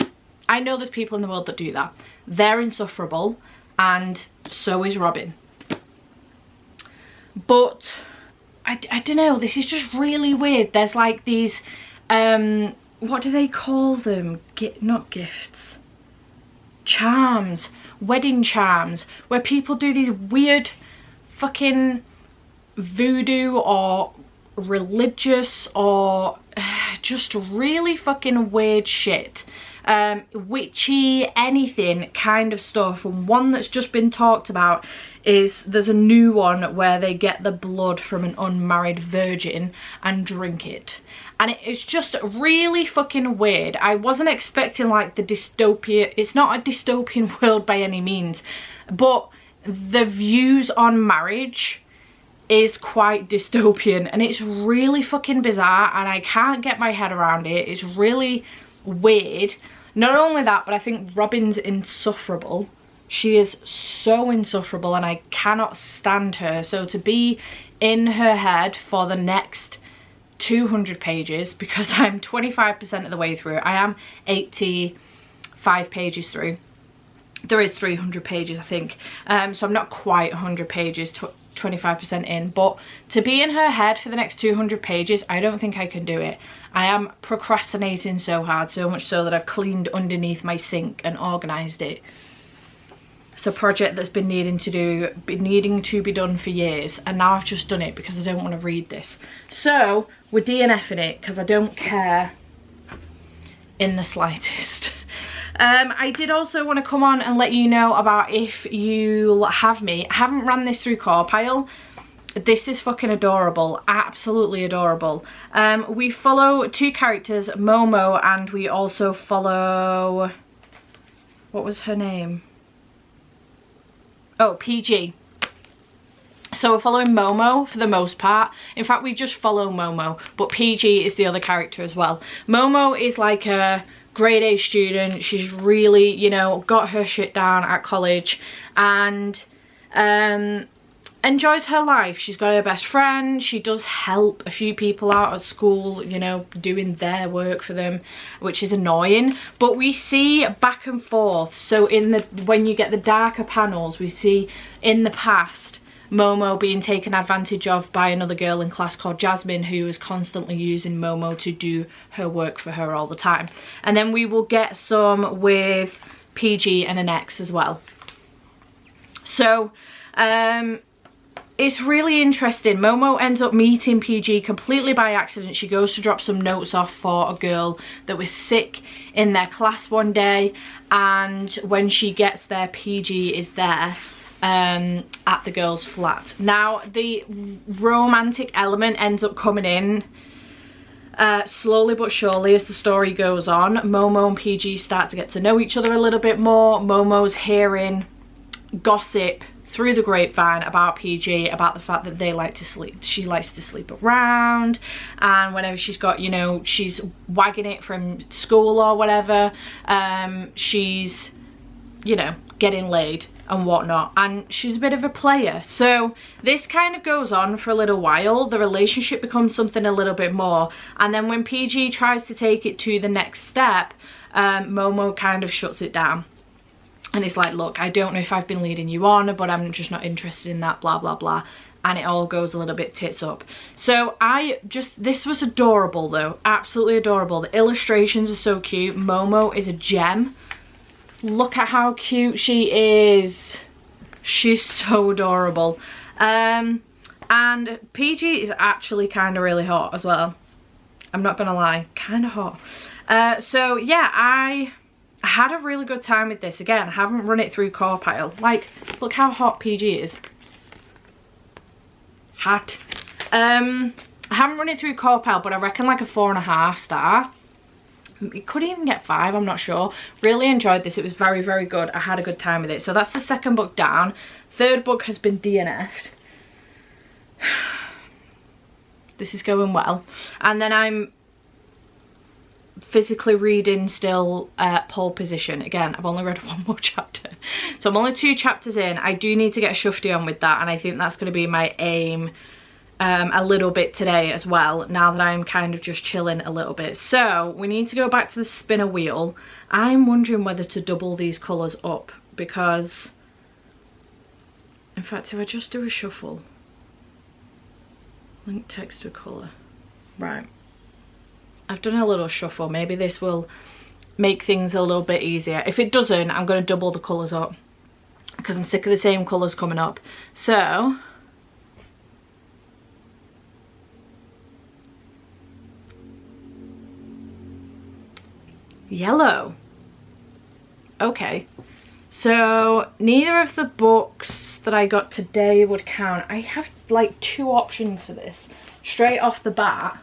I know there's people in the world that do that. They're insufferable, and so is Robin. But I don't know, this is just really weird. There's like these, what do they call them? Not gifts. Charms. Wedding charms, where people do these weird fucking voodoo or religious or just really fucking weird shit. Witchy, anything kind of stuff. And one that's just been talked about is there's a new one where they get the blood from an unmarried virgin and drink it. And it's just really fucking weird. I wasn't expecting like the dystopia. It's not a dystopian world by any means, but the views on marriage is quite dystopian, and it's really fucking bizarre, and I can't get my head around it. It's really weird. Not only that, but I think Robin's insufferable. She is so insufferable and I cannot stand her. So to be in her head for the next 200 pages, because I'm 25% of the way through. I am 85 pages through. There is 300 pages, I think. So I'm not quite 100 pages, 25% in. But to be in her head for the next 200 pages, I don't think I can do it. I am procrastinating so hard, so much so that I've cleaned underneath my sink and organised it. It's a project that's been needing to be done for years, and now I've just done it because I don't want to read this. So we're DNFing it because I don't care in the slightest. I did also want to come on and let you know about if you'll have me. I haven't ran this through Corpile. This is fucking adorable, absolutely adorable. We follow two characters, Momo, and we also follow, what was her name? Oh, PG. So we're following Momo for the most part. In fact, we just follow Momo, but PG is the other character as well. Momo is like a grade A student. She's really, you know, got her shit down at college and enjoys her life. She's got her best friend. She does help a few people out at school, you know, doing their work for them, which is annoying. But we see back and forth. So when you get the darker panels, we see in the past Momo being taken advantage of by another girl in class called Jasmine, who is constantly using Momo to do her work for her all the time. And then we will get some with PG and an ex as well. So it's really interesting. Momo ends up meeting PG completely by accident. She goes to drop some notes off for a girl that was sick in their class one day, and when she gets there, PG is there at the girl's flat. Now the romantic element ends up coming in slowly but surely as the story goes on. Momo and PG start to get to know each other a little bit more. Momo's hearing gossip through the grapevine about PG, about the fact that they like to sleep. She likes to sleep around, and whenever she's got, you know, she's wagging it from school or whatever, she's, you know, getting laid and whatnot, and she's a bit of a player. So this kind of goes on for a little while. The relationship becomes something a little bit more, and then when PG tries to take it to the next step, Momo kind of shuts it down. And it's like, look, I don't know if I've been leading you on, but I'm just not interested in that, blah, blah, blah. And it all goes a little bit tits up. So this was adorable though, absolutely adorable. The illustrations are so cute. Momo is a gem. Look at how cute she is. She's so adorable. And PG is actually kind of really hot as well. I'm not gonna lie, kind of hot. So yeah, I had a really good time with this. Again, I haven't run it through Corpile. Like, look how hot PG is. Hot. I haven't run it through Corpile, but I reckon like a 4.5 star. It could even get 5, I'm not sure. Really enjoyed this. It was very, very good. I had a good time with it. So that's the second book down. Third book has been DNF'd. This is going well. And then I'm physically reading still Pole Position. Again, I've only read one more chapter, so I'm only 2 chapters in. I do need to get a shufti on with that, and I think that's going to be my aim a little bit today as well, now that I'm kind of just chilling a little bit. So we need to go back to the spinner wheel. I'm wondering whether to double these colours up, because in fact, if I just do a shuffle, link text to a colour, right, I've done a little shuffle. Maybe this will make things a little bit easier. If it doesn't, I'm going to double the colours up because I'm sick of the same colours coming up. So yellow. Okay, so neither of the books that I got today would count. I have like 2 options for this straight off the bat.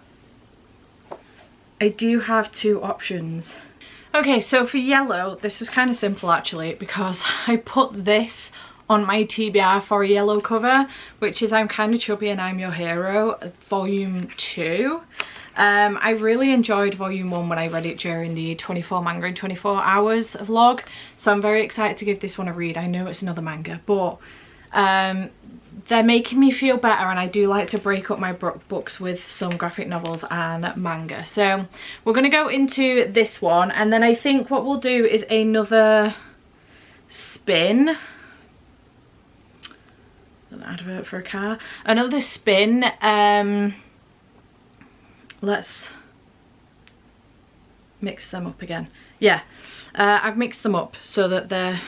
I do have 2 options. Okay, so for yellow, this was kind of simple actually, because I put this on my TBR for a yellow cover, which is I'm Kinda Chubby and I'm Your Hero, volume 2. I really enjoyed volume 1 when I read it during the 24 manga in 24 hours vlog, so I'm very excited to give this one a read. I know it's another manga, but They're making me feel better, and I do like to break up my books with some graphic novels and manga. So we're going to go into this one, and then I think what we'll do is another spin. An advert for a car. Another spin. Let's mix them up again. Yeah, I've mixed them up so that they're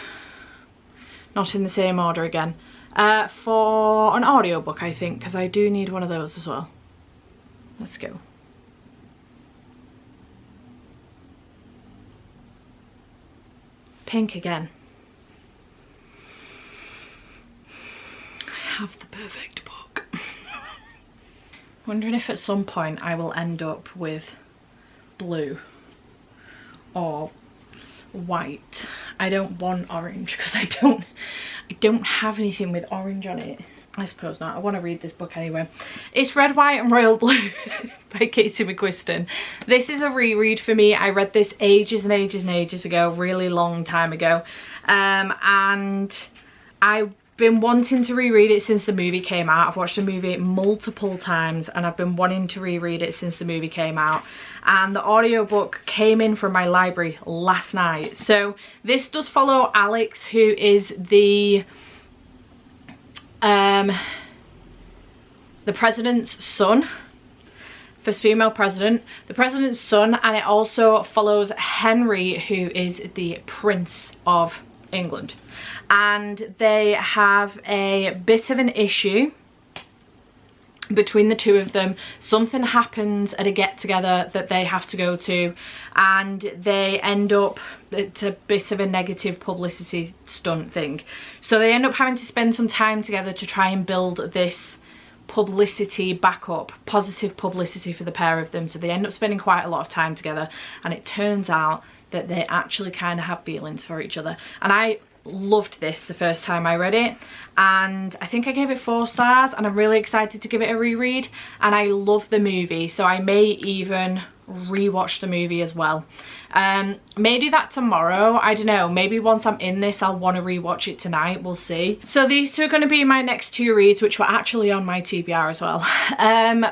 not in the same order again. For an audiobook, I think, because I do need one of those as well. Let's go. Pink again. I have the perfect book. Wondering if at some point I will end up with blue or white. I don't want orange because I don't have anything with orange on it. I suppose not. I want to read this book anyway. It's Red, White and Royal Blue by Casey McQuiston. This is a reread for me. I read this ages and ages and ages ago, really long time ago. And I've been wanting to reread it since the movie came out. I've watched the movie multiple times and I've been wanting to reread it since the movie came out. And the audiobook came in from my library last night. So this does follow Alex, who is the president's son, first female president, the president's son, and it also follows Henry, who is the Prince of England. And they have a bit of an issue between the two of them. Something happens at a get-together that they have to go to, and they end up, it's a bit of a negative publicity stunt thing, so they end up having to spend some time together to try and build this publicity back up, positive publicity for the pair of them. So they end up spending quite a lot of time together, and it turns out that they actually kind of have feelings for each other. And I loved this the first time I read it, and I think I gave it 4 stars, and I'm really excited to give it a reread. And I love the movie, so I may even rewatch the movie as well. May do that tomorrow, I don't know, maybe once I'm in this I'll want to rewatch it tonight, we'll see. So these two are going to be my next 2 reads, which were actually on my TBR as well.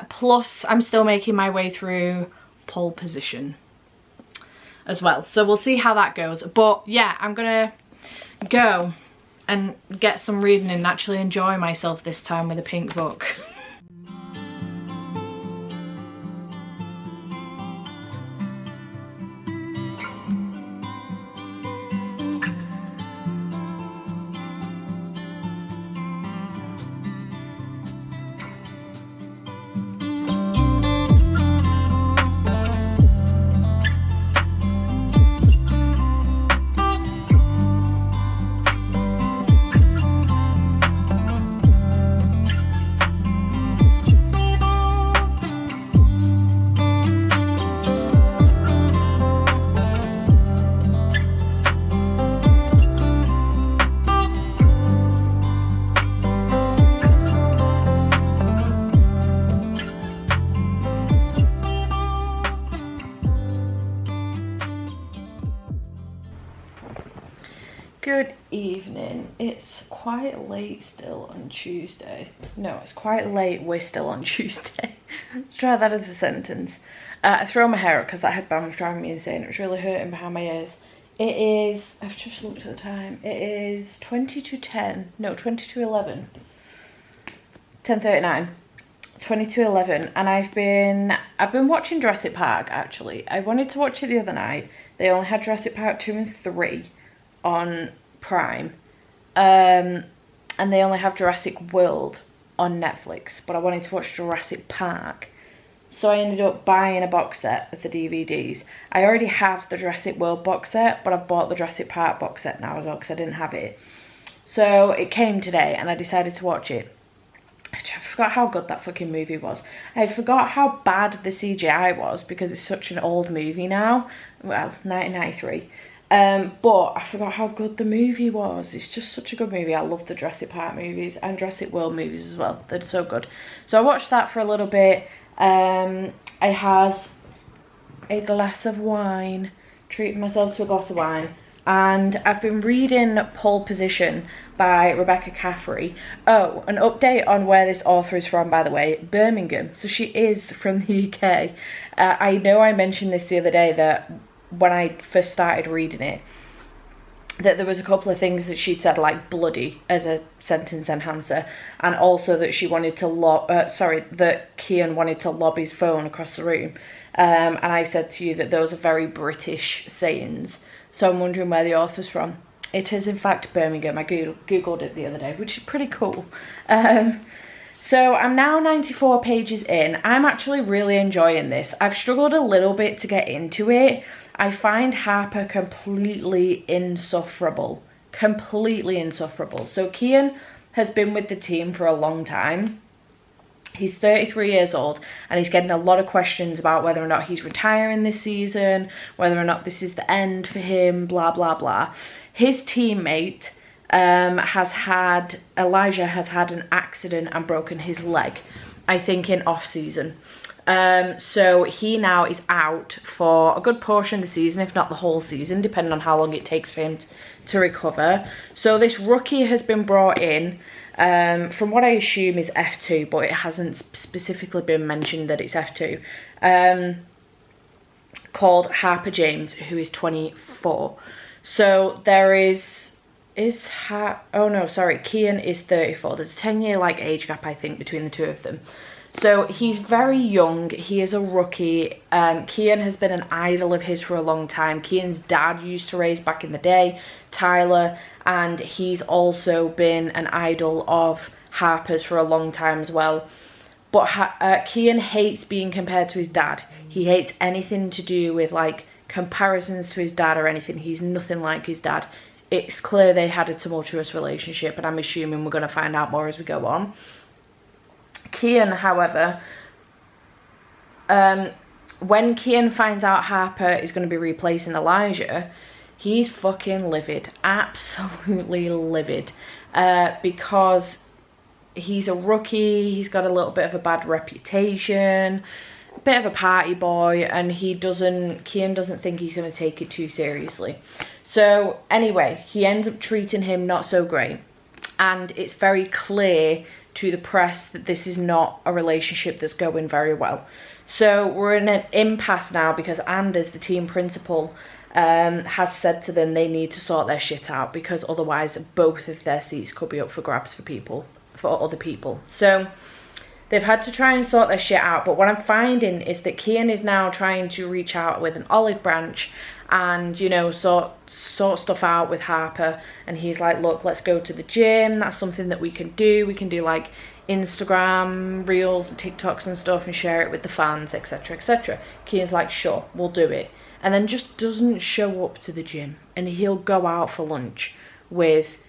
Plus I'm still making my way through Pole Position as well, so we'll see how that goes. But yeah, I'm gonna go and get some reading and actually enjoy myself this time with a pink book. Good evening. It's quite late still on Tuesday. No, it's quite late, we're still on Tuesday. Let's try that as a sentence. I threw my hair up because that headband was driving me insane. It was really hurting behind my ears. It is, I've just looked at the time, it is 20 to 10, no 20 to 11. 10:39. 20 to 11, and I've been watching Jurassic Park actually. I wanted to watch it the other night. They only had Jurassic Park 2 and 3 on Prime, and they only have Jurassic World on Netflix, but I wanted to watch Jurassic Park, so I ended up buying a box set of the DVDs. I already have the Jurassic World box set, but I've bought the Jurassic Park box set now as well because I didn't have it. So it came today and I decided to watch it. I forgot how good that fucking movie was. I forgot how bad the CGI was because it's such an old movie now. Well, 1993. But I forgot how good the movie was. It's just such a good movie. I love the Jurassic Park movies and Jurassic World movies as well. They're so good. So I watched that for a little bit. I had a glass of wine, treated myself to a glass of wine, and I've been reading Pole Position by Rebecca Caffrey. Oh, an update on where this author is from, by the way, Birmingham. So she is from the UK. I know I mentioned this the other day, that when I first started reading it, that there was a couple of things that she'd said, like bloody as a sentence enhancer, and also that she wanted to that Kian wanted to lob his phone across the room. And I said to you that those are very British sayings. So I'm wondering where the author's from. It is in fact Birmingham. I googled it the other day, which is pretty cool. So I'm now 94 pages in. I'm actually really enjoying this. I've struggled a little bit to get into it. I find Harper completely insufferable. Completely insufferable. So Kian has been with the team for a long time. He's 33 years old, and he's getting a lot of questions about whether or not he's retiring this season, whether or not this is the end for him, blah, blah, blah. His teammate Elijah has had an accident and broken his leg, I think in off-season. So he now is out for a good portion of the season, if not the whole season, depending on how long it takes for him to recover. So this rookie has been brought in, from what I assume is F2, but it hasn't specifically been mentioned that it's F2, called Harper James, who is 24. So there Kian is 34. There's a 10-year like age gap, I think, between the two of them. So he's very young. He is a rookie. Kian has been an idol of his for a long time. Kian's dad used to race back in the day, Tyler, and he's also been an idol of Harper's for a long time as well. But Kian hates being compared to his dad. He hates anything to do with like comparisons to his dad or anything. He's nothing like his dad. It's clear they had a tumultuous relationship, and I'm assuming we're going to find out more as we go on. Kian, however, when Kian finds out Harper is going to be replacing Elijah, he's fucking livid, absolutely livid, because he's a rookie, he's got a little bit of a bad reputation, a bit of a party boy, and Kian doesn't think he's going to take it too seriously. So anyway, he ends up treating him not so great, and it's very clear to the press that this is not a relationship that's going very well. So we're in an impasse now because Anders, the team principal, has said to them they need to sort their shit out, because otherwise both of their seats could be up for grabs for other people. So they've had to try and sort their shit out, but what I'm finding is that Kian is now trying to reach out with an olive branch and, you know, sort stuff out with Harper, and he's like, look, let's go to the gym, that's something that we can do like Instagram reels and TikToks and stuff and share it with the fans, etc, etc. Kian's like, sure, we'll do it, and then just doesn't show up to the gym, and he'll go out for lunch with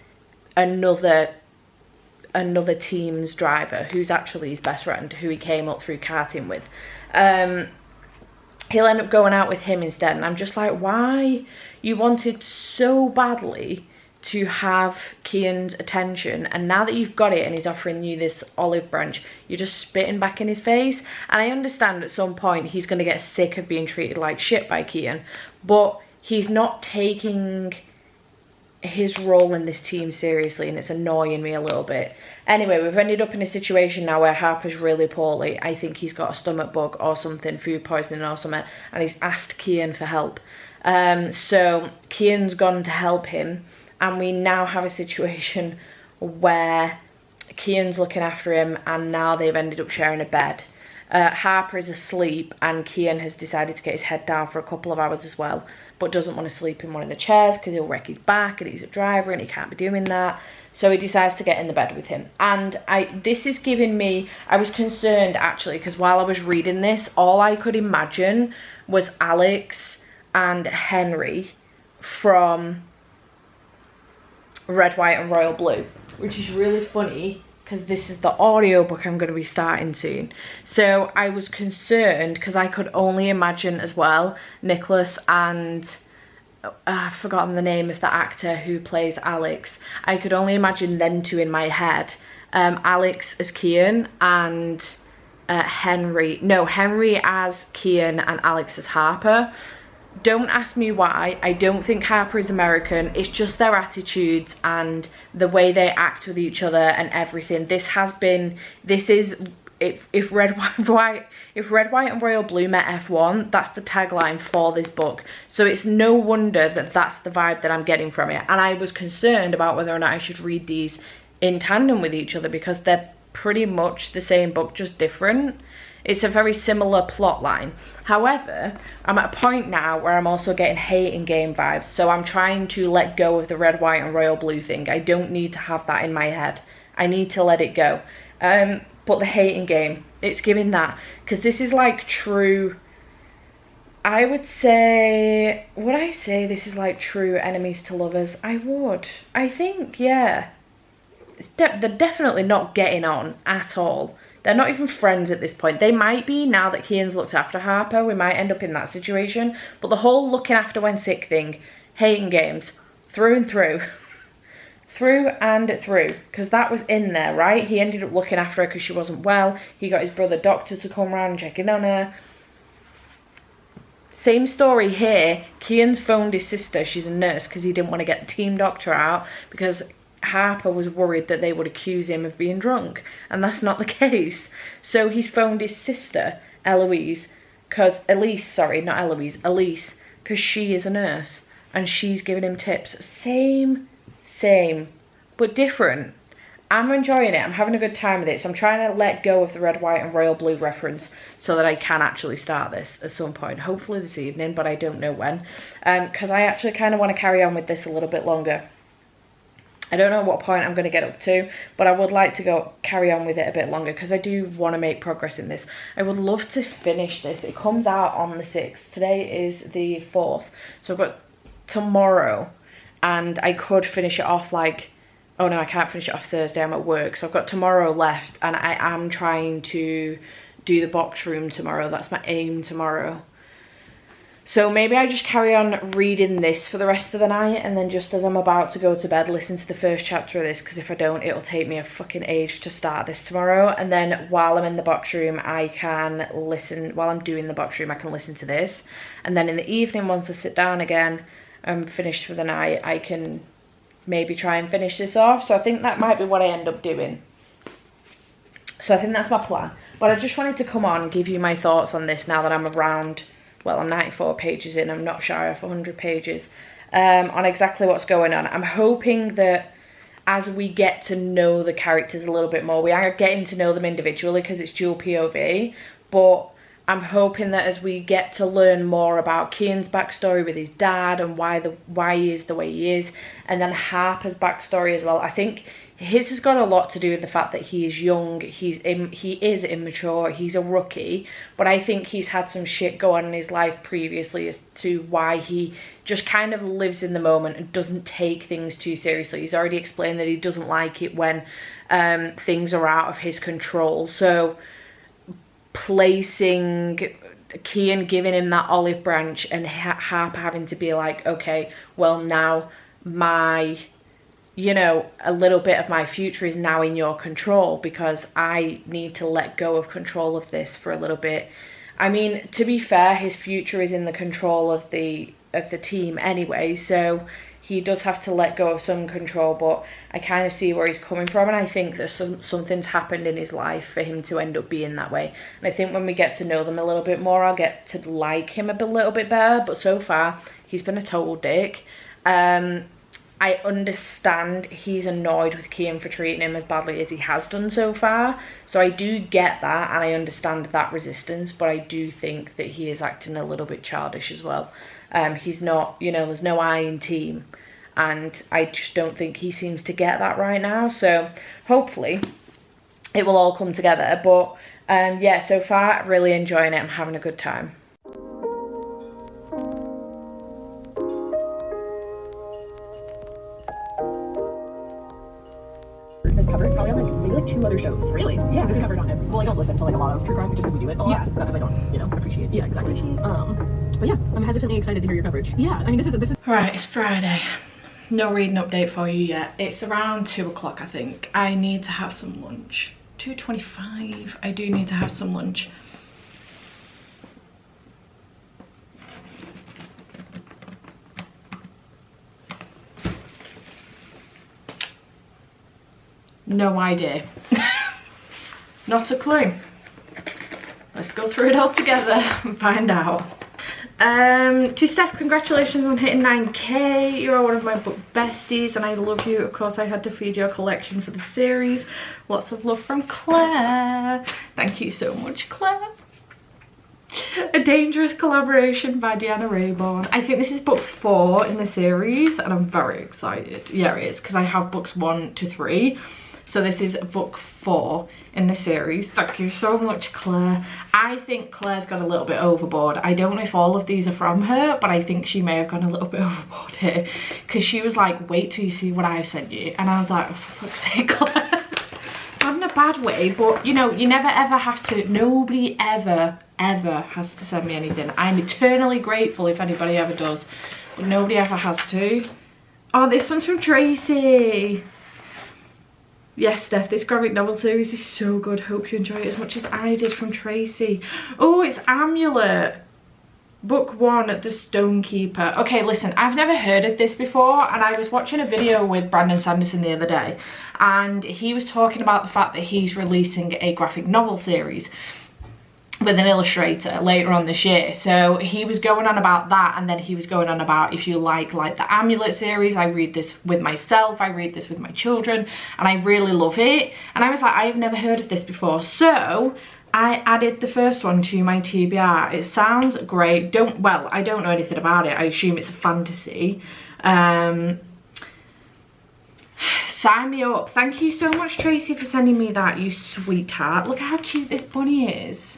another team's driver who's actually his best friend, who he came up through karting with. He'll end up going out with him instead, and I'm just like, why? You wanted so badly to have Kian's attention, and now that you've got it and he's offering you this olive branch, you're just spitting back in his face. And I understand at some point he's going to get sick of being treated like shit by Kian, but he's not taking his role in this team seriously, and it's annoying me a little bit. Anyway, we've ended up in a situation now where Harper's really poorly. I think he's got a stomach bug or something, food poisoning or something, and he's asked Kian for help. So Kian's gone to help him, and we now have a situation where Kian's looking after him, and now they've ended up sharing a bed. Harper is asleep, and Kian has decided to get his head down for a couple of hours as well, but doesn't want to sleep in one of the chairs because he'll wreck his back, and he's a driver and he can't be doing that. So he decides to get in the bed with him. And this is giving me, I was concerned actually, because while I was reading this, all I could imagine was Alex and Henry from Red, White and Royal Blue, which is really funny because this is the audiobook I'm going to be starting soon. So I was concerned because I could only imagine as well Nicholas and I've forgotten the name of the actor who plays Alex. I could only imagine them two in my head. Alex as Kian and Henry as Kian and Alex as Harper. Don't ask me why. I don't think Harper is American. It's just their attitudes and the way they act with each other and everything. This is if red, white, and royal blue met F1, that's the tagline for this book. So it's no wonder that that's the vibe that I'm getting from it. And I was concerned about whether or not I should read these in tandem with each other because they're pretty much the same book, just different. It's a very similar plot line. However, I'm at a point now where I'm also getting hate and game vibes. So I'm trying to let go of the red, white and royal blue thing. I don't need to have that in my head. I need to let it go. But the hate and game, it's giving that. Because this is like true, I would say this is like true enemies to lovers? I would. I think, yeah. They're definitely not getting on at all. They're not even friends at this point. They might be now that Kian's looked after Harper. We might end up in that situation. But the whole looking after when sick thing, hate and games, through and through. Through and through. Because that was in there, right? He ended up looking after her because she wasn't well. He got his brother doctor to come around and check in on her. Same story here. Kian's phoned his sister. She's a nurse because he didn't want to get the team doctor out because Harper was worried that they would accuse him of being drunk, and that's not the case. So he's phoned his sister, Elise, because she is a nurse, and she's giving him tips. Same, but different. I'm enjoying it. I'm having a good time with it. So I'm trying to let go of the red, white and royal blue reference so that I can actually start this at some point. Hopefully this evening, but I don't know when. Because I actually kind of want to carry on with this a little bit longer. I don't know what point I'm going to get up to, but I would like to carry on with it a bit longer because I do want to make progress in this. I would love to finish this. It comes out on the 6th. Today is the 4th. So I've got tomorrow, and I could finish it off like, oh no, I can't finish it off Thursday. I'm at work. So I've got tomorrow left, and I am trying to do the box room tomorrow. That's my aim tomorrow. So maybe I just carry on reading this for the rest of the night, and then just as I'm about to go to bed, listen to the first chapter of this, because if I don't, it'll take me a fucking age to start this tomorrow. And then while I'm in the box room, I can listen, while I'm doing the box room, I can listen to this. And then in the evening, once I sit down again, I'm finished for the night, I can maybe try and finish this off. So I think that might be what I end up doing. So I think that's my plan. But I just wanted to come on and give you my thoughts on this now that I'm around, well, I'm 94 pages in, I'm not shy of 100 pages, on exactly what's going on. I'm hoping that as we get to know the characters a little bit more, we are getting to know them individually because it's dual POV, but I'm hoping that as we get to learn more about Kian's backstory with his dad and why he is the way he is, and then Harper's backstory as well. I think his has got a lot to do with the fact that he is young, he is immature, he's a rookie, but I think he's had some shit go on in his life previously as to why he just kind of lives in the moment and doesn't take things too seriously. He's already explained that he doesn't like it when things are out of his control. So placing Kian, giving him that olive branch, and Harper having to be like, okay, well now my, you know, a little bit of my future is now in your control because I need to let go of control of this for a little bit. I mean, to be fair, his future is in the control of the team anyway, so he does have to let go of some control, but I kind of see where he's coming from, and I think that something's happened in his life for him to end up being that way. And I think when we get to know them a little bit more, I'll get to like him a little bit better, but so far, he's been a total dick. I understand he's annoyed with Kian for treating him as badly as he has done so far. So I do get that, and I understand that resistance, but I do think that he is acting a little bit childish as well. He's not, you know, there's no I in team, and I just don't think he seems to get that right now. So hopefully it will all come together. But yeah, so far, really enjoying it. I'm having a good time. Covered probably on like maybe like 2 other shows. Really? Yeah, it's covered on it. Well, I don't listen to like a lot of true crime just because we do it a lot. Yeah, not because I don't, you know, appreciate. Yeah, exactly. But yeah, I'm hesitantly excited to hear your coverage. Yeah, I mean, this is. All right, it's Friday. No reading update for you yet. It's around 2 o'clock, I think. I need to have some lunch. 2:25. I do need to have some lunch. No idea. Not a clue. Let's go through it all together and find out. To Steph, congratulations on hitting 9k. You are one of my book besties and I love you. Of course I had to feed your collection for the series. Lots of love from Claire. Thank you so much, Claire. A Dangerous Collaboration by Deanna Rayborn. I think this is book 4 in the series and I'm very excited. Yeah, it is, because I have books 1 to 3. So this is book 4 in the series. Thank you so much, Claire. I think Claire's got a little bit overboard. I don't know if all of these are from her, but I think she may have gone a little bit overboard here. Because she was like, wait till you see what I've sent you. And I was like, oh, for fuck's sake, Claire. Not in a bad way, but you know, you never ever have to, nobody ever has to send me anything. I'm eternally grateful if anybody ever does, but nobody ever has to. Oh, this one's from Tracy. Yes, Steph, this graphic novel series is so good. Hope you enjoy it as much as I did, from Tracy. Oh, it's Amulet. Book 1 at the Stonekeeper. Okay, listen, I've never heard of this before, and I was watching a video with Brandon Sanderson the other day, and he was talking about the fact that he's releasing a graphic novel series with an illustrator later on this year. So he was going on about that, and then he was going on about, if you like the Amulet series, I read this with myself, I read this with my children, and I really love it. And I was like, I've never heard of this before. So I added the first one to my TBR. It sounds great. Well, I don't know anything about it. I assume it's a fantasy. Sign me up. Thank you so much, Tracy, for sending me that, you sweetheart. Look how cute this bunny is.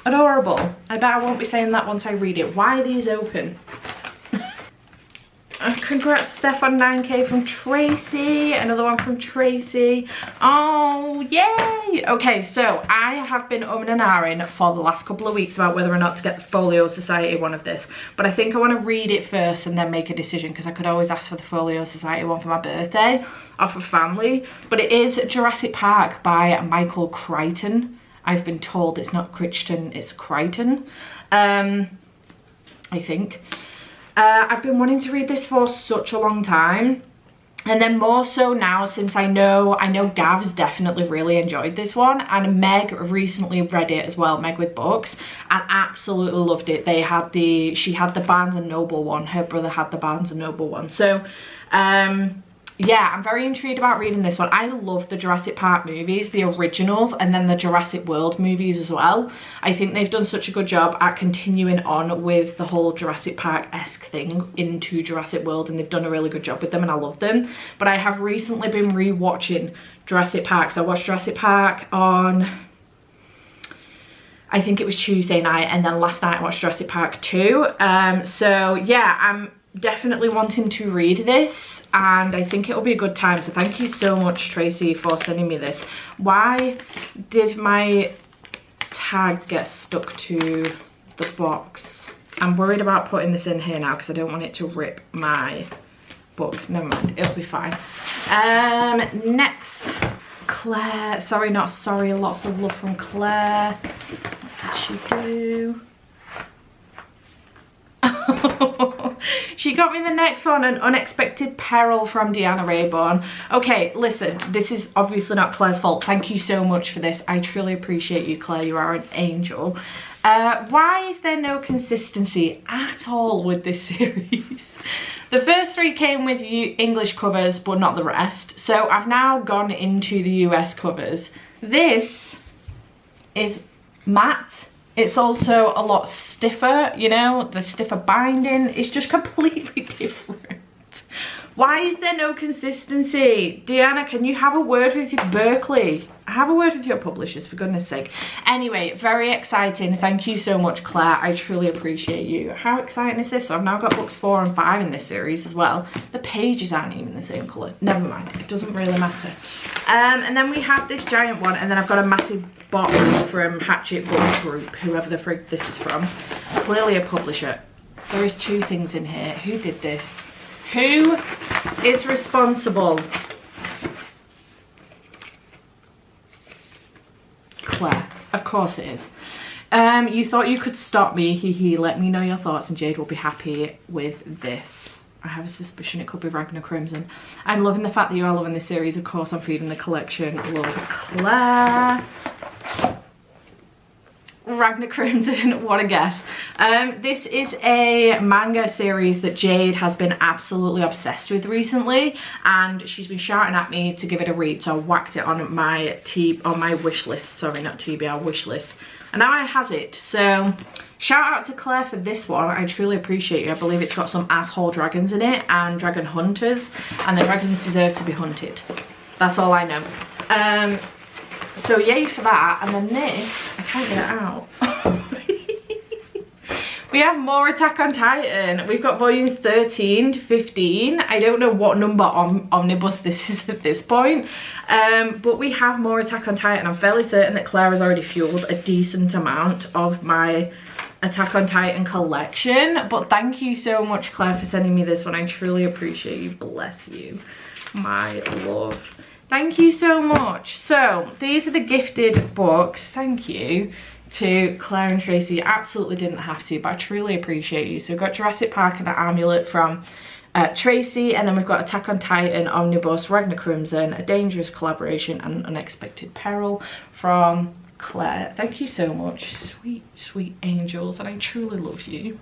Adorable. I bet I won't be saying that once I read it. Why are these open? Congrats, Steph, on 9k from Tracy. Another one from Tracy. Oh, yay! Okay, so I have been umming and ahhing for the last couple of weeks about whether or not to get the Folio Society one of this. But I think I want to read it first and then make a decision, because I could always ask for the Folio Society one for my birthday off of family. But it is Jurassic Park by Michael Crichton. I've been told it's not Crichton, it's Crichton, I think. I've been wanting to read this for such a long time, and then more so now since I know Gav's definitely really enjoyed this one, and Meg recently read it as well, Meg with Books, and absolutely loved it. She had the Barnes and Noble one, her brother had the Barnes and Noble one. So yeah, I'm very intrigued about reading this one. I love the Jurassic Park movies, the originals, and then the Jurassic World movies as well. I think they've done such a good job at continuing on with the whole Jurassic Park-esque thing into Jurassic World, and they've done a really good job with them, and I love them. But I have recently been re-watching Jurassic Park. So I watched Jurassic Park on, I think it was Tuesday night, and then last night I watched Jurassic Park 2. So yeah, I'm definitely wanting to read this, and I think it'll be a good time. So thank you so much, Tracy, for sending me this. Why did my tag get stuck to the box? I'm worried about putting this in here now because I don't want it to rip my book. Never mind, it'll be fine. Next, Claire. Sorry, not sorry. Lots of love from Claire. What did she do? She got me the next one, An Unexpected Peril from Deanna Rayborn. Okay, listen, this is obviously not Claire's fault. Thank you so much for this. I truly appreciate you, Claire. You are an angel. Why is there no consistency at all with this series? The first 3 came with English covers, but not the rest. So I've now gone into the US covers. This is matte. It's also a lot stiffer, you know, the stiffer binding. It's just completely different. Why is there no consistency? Deanna, can you have a word with your Berkeley? Have a word with your publishers, for goodness sake. Anyway, very exciting. Thank you so much, Claire. I truly appreciate you. How exciting is this? So I've now got books 4 and 5 in this series as well. The pages aren't even the same colour. Never mind, it doesn't really matter. And then we have this giant one, and then I've got a massive box from Hatchet Book Group, whoever the frig this is from. Clearly a publisher. There is 2 things in here. Who did this? Who is responsible? Claire. Of course it is. You thought you could stop me. Hee hee. Let me know your thoughts and Jade will be happy with this. I have a suspicion it could be Ragnar Crimson. I'm loving the fact that you are loving this series. Of course, I'm feeding the collection. Love, Claire. Ragnar Crimson, what a guess. This is a manga series that Jade has been absolutely obsessed with recently, and she's been shouting at me to give it a read, so I whacked it on my wish list. Sorry, not TBR, wish list. And now I has it, so shout out to Claire for this one. I truly appreciate you. I believe it's got some asshole dragons in it and dragon hunters, and the dragons deserve to be hunted. That's all I know. So yay for that. And then this, I can't get it out. We have more Attack on Titan. We've got volumes 13 to 15. I don't know what number omnibus this is at this point. But we have more Attack on Titan. I'm fairly certain that Claire has already fueled a decent amount of my Attack on Titan collection. But thank you so much, Claire, for sending me this one. I truly appreciate you. Bless you, my love. Thank you so much. So these are the gifted books. Thank you to Claire and Tracy. You absolutely didn't have to, but I truly appreciate you. So we've got Jurassic Park and an Amulet from Tracy, and then we've got Attack on Titan, Omnibus, Ragnar Crimson, A Dangerous Collaboration, and Unexpected Peril from Claire. Thank you so much. Sweet, sweet angels, and I truly love you.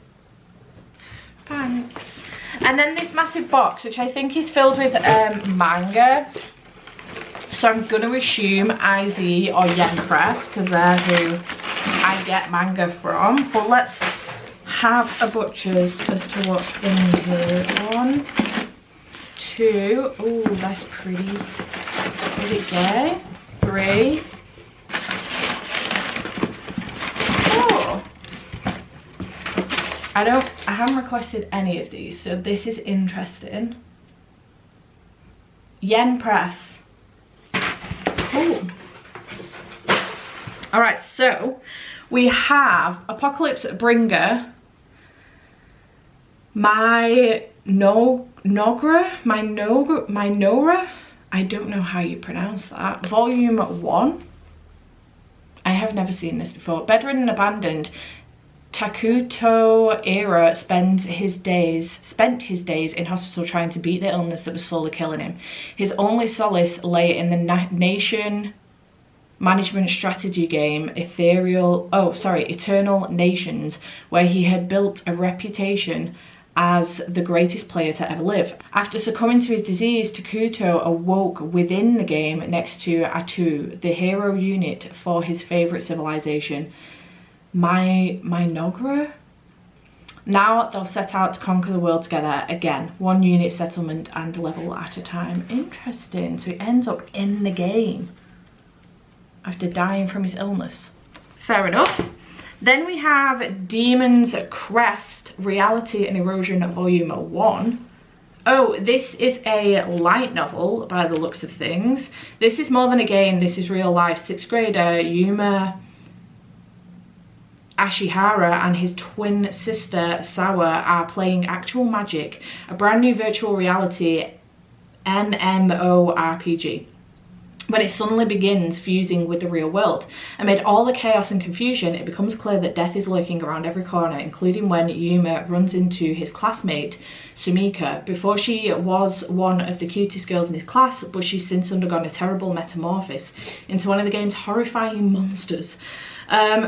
Thanks. And then this massive box, which I think is filled with manga. So I'm going to assume IZ or Yen Press, because they're who I get manga from. But let's have a butcher's as to what's in here. 1, 2. Oh, that's pretty. Is it gay? 3. Oh. I haven't requested any of these, so this is interesting. Yen Press. Ooh. All right, so we have Apocalypse Bringer, My Nora, I don't know how you pronounce that, volume 1. I have never seen this before. Bedridden and abandoned, Takuto Era spent his days in hospital trying to beat the illness that was slowly killing him. His only solace lay in the nation management strategy game Eternal Nations, where he had built a reputation as the greatest player to ever live. After succumbing to his disease, Takuto awoke within the game next to Atu, the hero unit for his favourite civilization, Minogra. Now they'll set out to conquer the world together again, one unit, settlement and level at a time. Interesting. So he ends up in the game after dying from his illness. Fair enough. Then we have Demon's Crest, Reality and Erosion Volume 1. Oh, this is a light novel by the looks of things. This is more than a game, this is real life. 6th grader Yuma Ashihara and his twin sister Sawa are playing actual magic, a brand new virtual reality MMORPG. When it suddenly begins fusing with the real world. Amid all the chaos and confusion, it becomes clear that death is lurking around every corner, including when Yuma runs into his classmate, Sumika. Before, she was one of the cutest girls in his class, but she's since undergone a terrible metamorphosis into one of the game's horrifying monsters.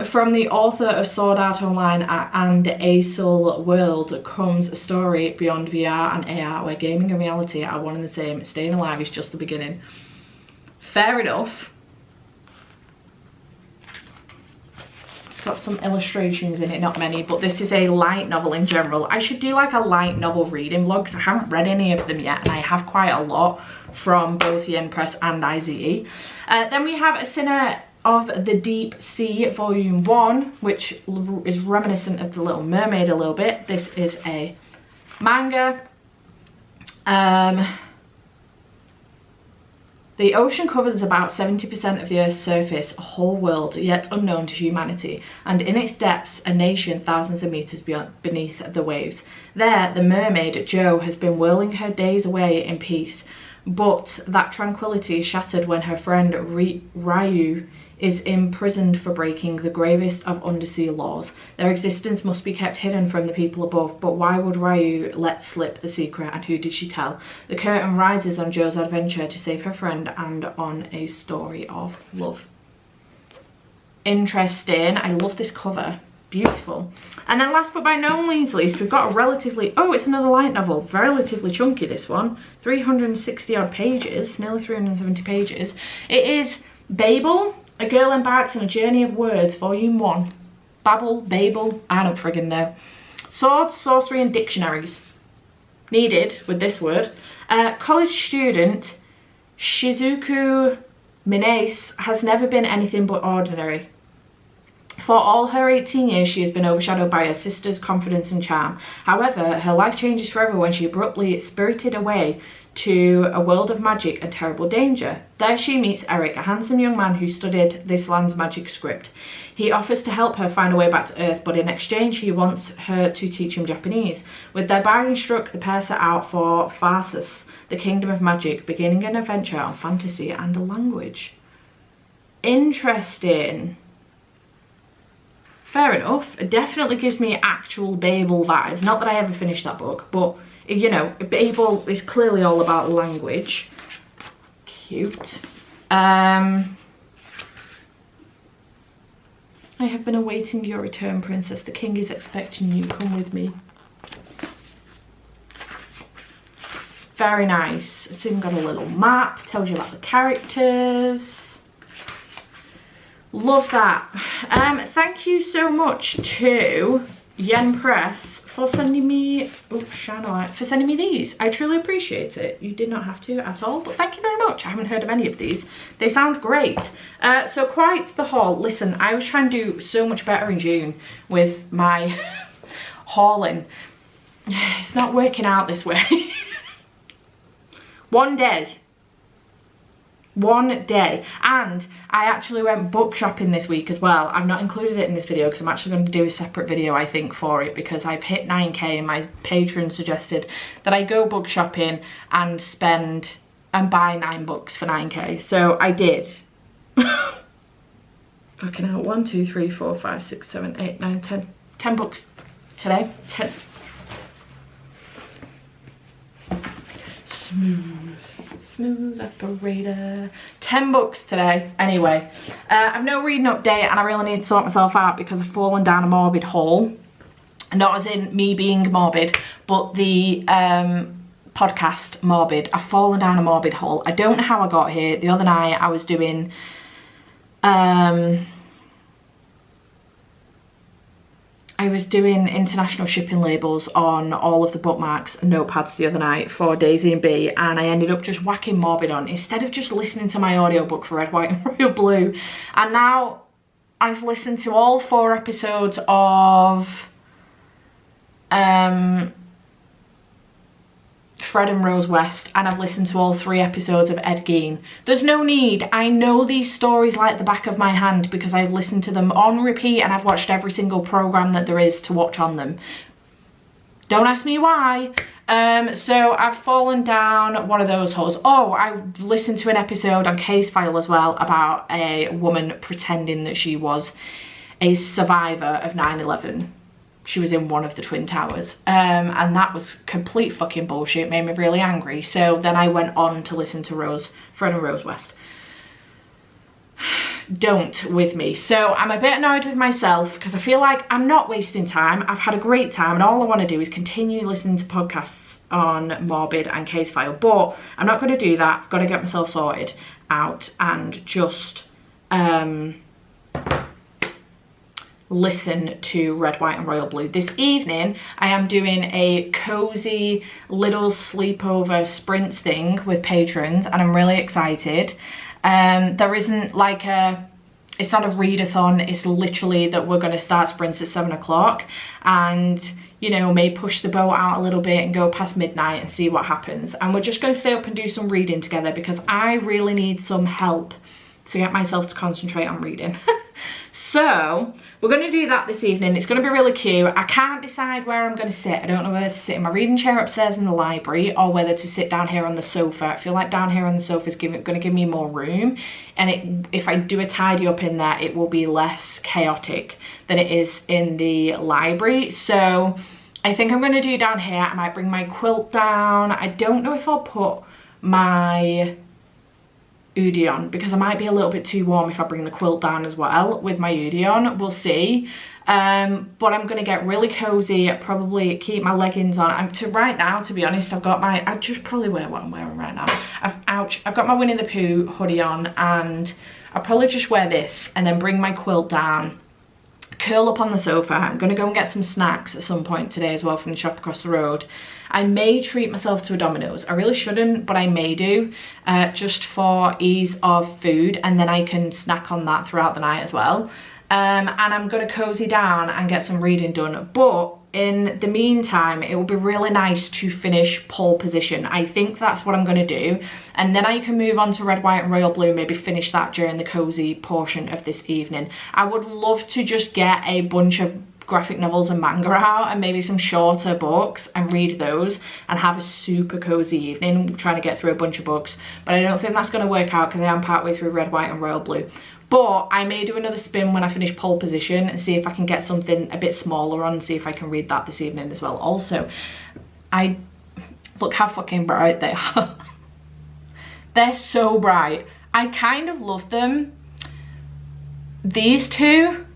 From the author of Sword Art Online and Acel World comes a story beyond VR and AR, where gaming and reality are one and the same. Staying alive is just the beginning. Fair enough. It's got some illustrations in it, not many, but this is a light novel in general. I should do like a light novel reading vlog because I haven't read any of them yet, and I have quite a lot from both Yen Press and IZE. Then we have A Sinner of the Deep Sea Volume 1, which is reminiscent of The Little Mermaid a little bit. This is a manga. The ocean covers about 70% of the Earth's surface, a whole world yet unknown to humanity, and in its depths, a nation thousands of meters beneath the waves. There, the mermaid, Jo, has been whirling her days away in peace, but that tranquility is shattered when her friend Ryu is imprisoned for breaking the gravest of undersea laws. Their existence must be kept hidden from the people above, but why would Ryu let slip the secret, and who did she tell? The curtain rises on Jo's adventure to save her friend and on a story of love. Interesting. I love this cover. Beautiful. And then last but by no means least, we've got a relatively, oh, it's another light novel, relatively chunky, this one, 360 odd pages, nearly 370 pages. It is Babel, A Girl Embarks on a Journey of Words, Volume 1. Babel, I don't friggin' know. Swords, sorcery and dictionaries. Needed with this word. College student Shizuku Minace has never been anything but ordinary. For all her 18 years, she has been overshadowed by her sister's confidence and charm. However, her life changes forever when she abruptly is spirited away to a world of magic and terrible danger. There she meets Eric, a handsome young man who studied this land's magic script. He offers to help her find a way back to Earth, but in exchange he wants her to teach him Japanese. With their bargain struck, the pair set out for Phasis, the kingdom of magic, beginning an adventure on fantasy and a language. Interesting. Fair enough. It definitely gives me actual Babel vibes. Not that I ever finished that book, but, you know, Babel is clearly all about language. Cute. I have been awaiting your return, princess. The king is expecting you. Come with me. Very nice. It's even got a little map. Tells you about the characters. Love that. Thank you so much to Yen Press for sending me, for sending me these. I truly appreciate it. You did not have to at all, but thank you very much. I haven't heard of any of these. They sound great. So quite the haul. Listen, I was trying to do so much better in June with my hauling. It's not working out this way. One day, and I actually went book shopping this week as well. I've not included it in this video because I'm actually going to do a separate video, I think, for it, because I've hit 9k and my patron suggested that I go book shopping and buy 9 books for 9k, so I did. Fucking hell. 1 2 3 4 5 6 7 8 9 10 books today. 10. Smooth operator. 10 books today. Anyway, I've no reading update and I really need to sort myself out because I've fallen down a morbid hole. Not as in me being morbid, but the podcast morbid. I've fallen down a morbid hole. I don't know how I got here. The other night I was doing international shipping labels on all of the bookmarks and notepads the other night for Daisy and B, and I ended up just whacking morbid on instead of just listening to my audiobook for Red, White and Royal Blue. And now I've listened to all 4 episodes of Fred and Rose West, and I've listened to all 3 episodes of Ed Gein. There's no need. I know these stories like the back of my hand because I've listened to them on repeat and I've watched every single program that there is to watch on them. Don't ask me why. So I've fallen down one of those holes. Oh, I listened to an episode on Case File as well about a woman pretending that she was a survivor of 9/11. She was in one of the Twin Towers, and that was complete fucking bullshit. Made me really angry. So then I went on to listen to Fred and Rose West. Don't with me. So I'm a bit annoyed with myself because I feel like I'm not wasting time. I've had a great time and all I want to do is continue listening to podcasts on Morbid and Case File, but I'm not going to do that. I've got to get myself sorted out and just listen to Red, White and Royal Blue. This evening I am doing a cozy little sleepover sprints thing with patrons and I'm really excited. There isn't like it's not a readathon, it's literally that we're going to start sprints at 7 o'clock and, you know, may push the boat out a little bit and go past midnight and see what happens. And we're just going to stay up and do some reading together because I really need some help to get myself to concentrate on reading. So we're going to do that this evening. It's going to be really cute. I can't decide where I'm going to sit. I don't know whether to sit in my reading chair upstairs in the library or whether to sit down here on the sofa. I feel like down here on the sofa is going to give me more room, and if I do a tidy up in there, it will be less chaotic than it is in the library. So I think I'm going to do down here. I might bring my quilt down. I don't know if I'll put my hoodie on because I might be a little bit too warm if I bring the quilt down as well with my hoodie on. We'll see. But I'm going to get really cozy, probably keep my leggings on. Right now, to be honest, I just probably wear what I'm wearing right now. I've got my Winnie the Pooh hoodie on, and I'll probably just wear this and then bring my quilt down, curl up on the sofa. I'm going to go and get some snacks at some point today as well from the shop across the road. I may treat myself to a Domino's. I really shouldn't, but I may do, just for ease of food, and then I can snack on that throughout the night as well. And I'm going to cozy down and get some reading done. But in the meantime, it will be really nice to finish Pole Position. I think that's what I'm going to do. And then I can move on to Red, White and Royal Blue, maybe finish that during the cozy portion of this evening. I would love to just get a bunch of graphic novels and manga out and maybe some shorter books and read those and have a super cozy evening trying to get through a bunch of books, but I don't think that's going to work out because I am partway through Red, White and Royal Blue. But I may do another spin when I finish Pole Position and see if I can get something a bit smaller on and see if I can read that this evening as well. Also, look how fucking bright they are. They're so bright. I kind of love them. These two,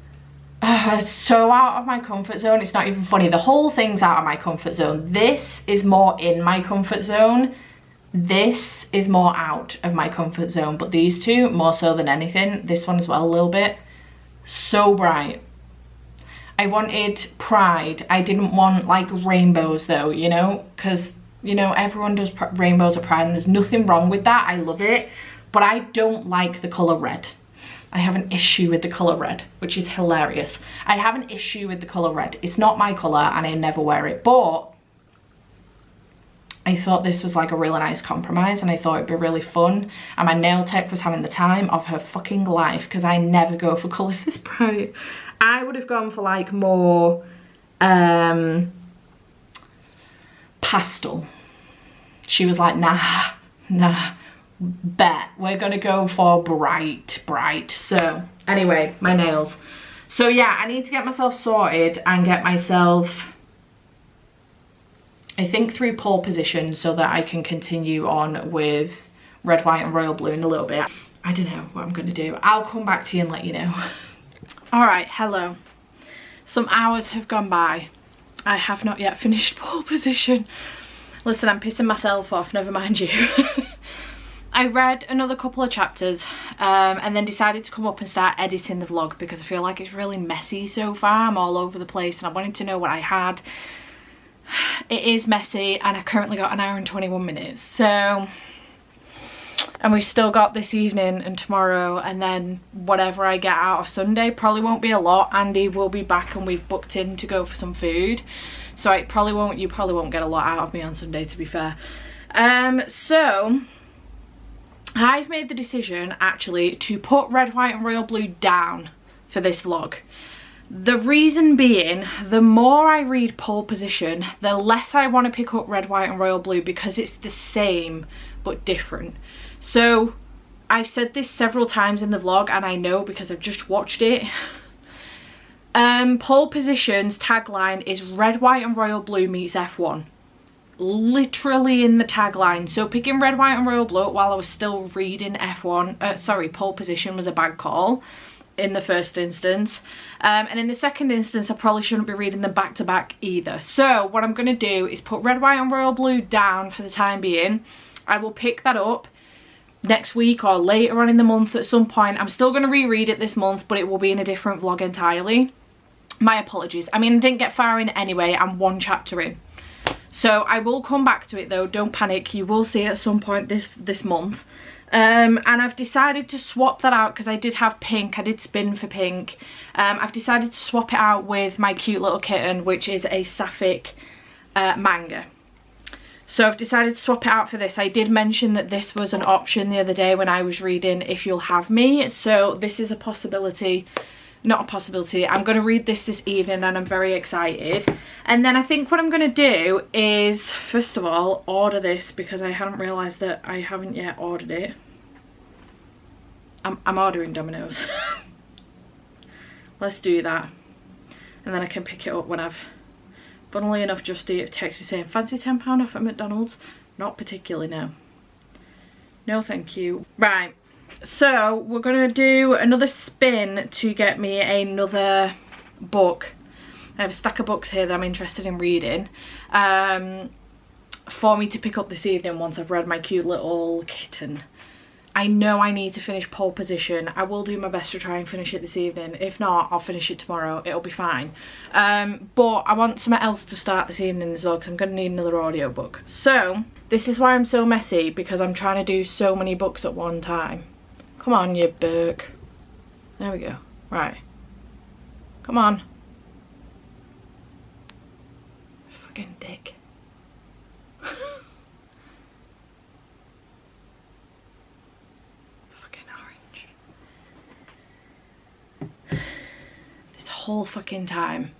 so out of my comfort zone, it's not even funny. The whole thing's out of my comfort zone. This is more in my comfort zone. This is more out of my comfort zone, but these two more so than anything. This one as well a little bit. So bright. I wanted pride. I didn't want like rainbows though, you know, because you know everyone does rainbows of pride and there's nothing wrong with that. I love it, but I don't like the colour red. I have an issue with the colour red, which is hilarious. I have an issue with the colour red. It's not my colour and I never wear it, but I thought this was like a really nice compromise and I thought it'd be really fun. And my nail tech was having the time of her fucking life because I never go for colours this bright. I would have gone for like more pastel. She was like, nah, bet we're gonna go for bright. So anyway, my nails. So yeah, I need to get myself sorted and get myself, I think, through Pole Position so that I can continue on with Red, White and Royal Blue in a little bit. I don't know what I'm gonna do. I'll come back to you and let you know. All right, hello. Some hours have gone by. I have not yet finished Pole Position. Listen, I'm pissing myself off, never mind you. I read another couple of chapters and then decided to come up and start editing the vlog because I feel like it's really messy so far. I'm all over the place and I wanted to know what I had. It is messy and I've currently got 1 hour and 21 minutes. So, and we've still got this evening and tomorrow and then whatever I get out of Sunday. Probably won't be a lot. Andy will be back and we've booked in to go for some food. So you probably won't get a lot out of me on Sunday, to be fair. So I've made the decision actually to put Red, White and Royal Blue down for this vlog. The reason being, the more I read Pole Position, the less I want to pick up Red, White and Royal Blue because it's the same but different. So I've said this several times in the vlog and I know because I've just watched it. Pole Position's tagline is Red, White and Royal Blue meets F1. Literally in the tagline. So picking Red, White and Royal Blue while I was still reading Pole Position was a bad call in the first instance. And in the second instance, I probably shouldn't be reading them back to back either. So what I'm going to do is put Red, White and Royal Blue down for the time being. I will pick that up next week or later on in the month at some point. I'm still going to reread it this month, but it will be in a different vlog entirely. My apologies. I mean, I didn't get far in anyway. I'm 1 chapter in. So I will come back to it though, don't panic, you will see it at some point this month. And I've decided to swap that out because I did have pink, I did spin for pink. I've decided to swap it out with my cute little kitten, which is a sapphic manga. So I've decided to swap it out for this. I did mention that this was an option the other day when I was reading If You'll Have Me, so this is a possibility not a possibility. I'm going to read this evening and I'm very excited. And then I think what I'm going to do is, first of all, order this because I hadn't realised that I haven't yet ordered it. I'm ordering Domino's. Let's do that. And then I can pick it up when I've... Funnily enough, Justy texted me saying, fancy £10 off at McDonald's? Not particularly, no. No, thank you. Right. So we're going to do another spin to get me another book. I have a stack of books here that I'm interested in reading for me to pick up this evening once I've read my cute little kitten. I know I need to finish Pole Position. I will do my best to try and finish it this evening. If not, I'll finish it tomorrow. It'll be fine. But I want something else to start this evening as well because I'm going to need another audiobook. So this is why I'm so messy, because I'm trying to do so many books at one time. Come on, you Burke. There we go. Right. Come on. Fucking dick. Fucking orange. This whole fucking time.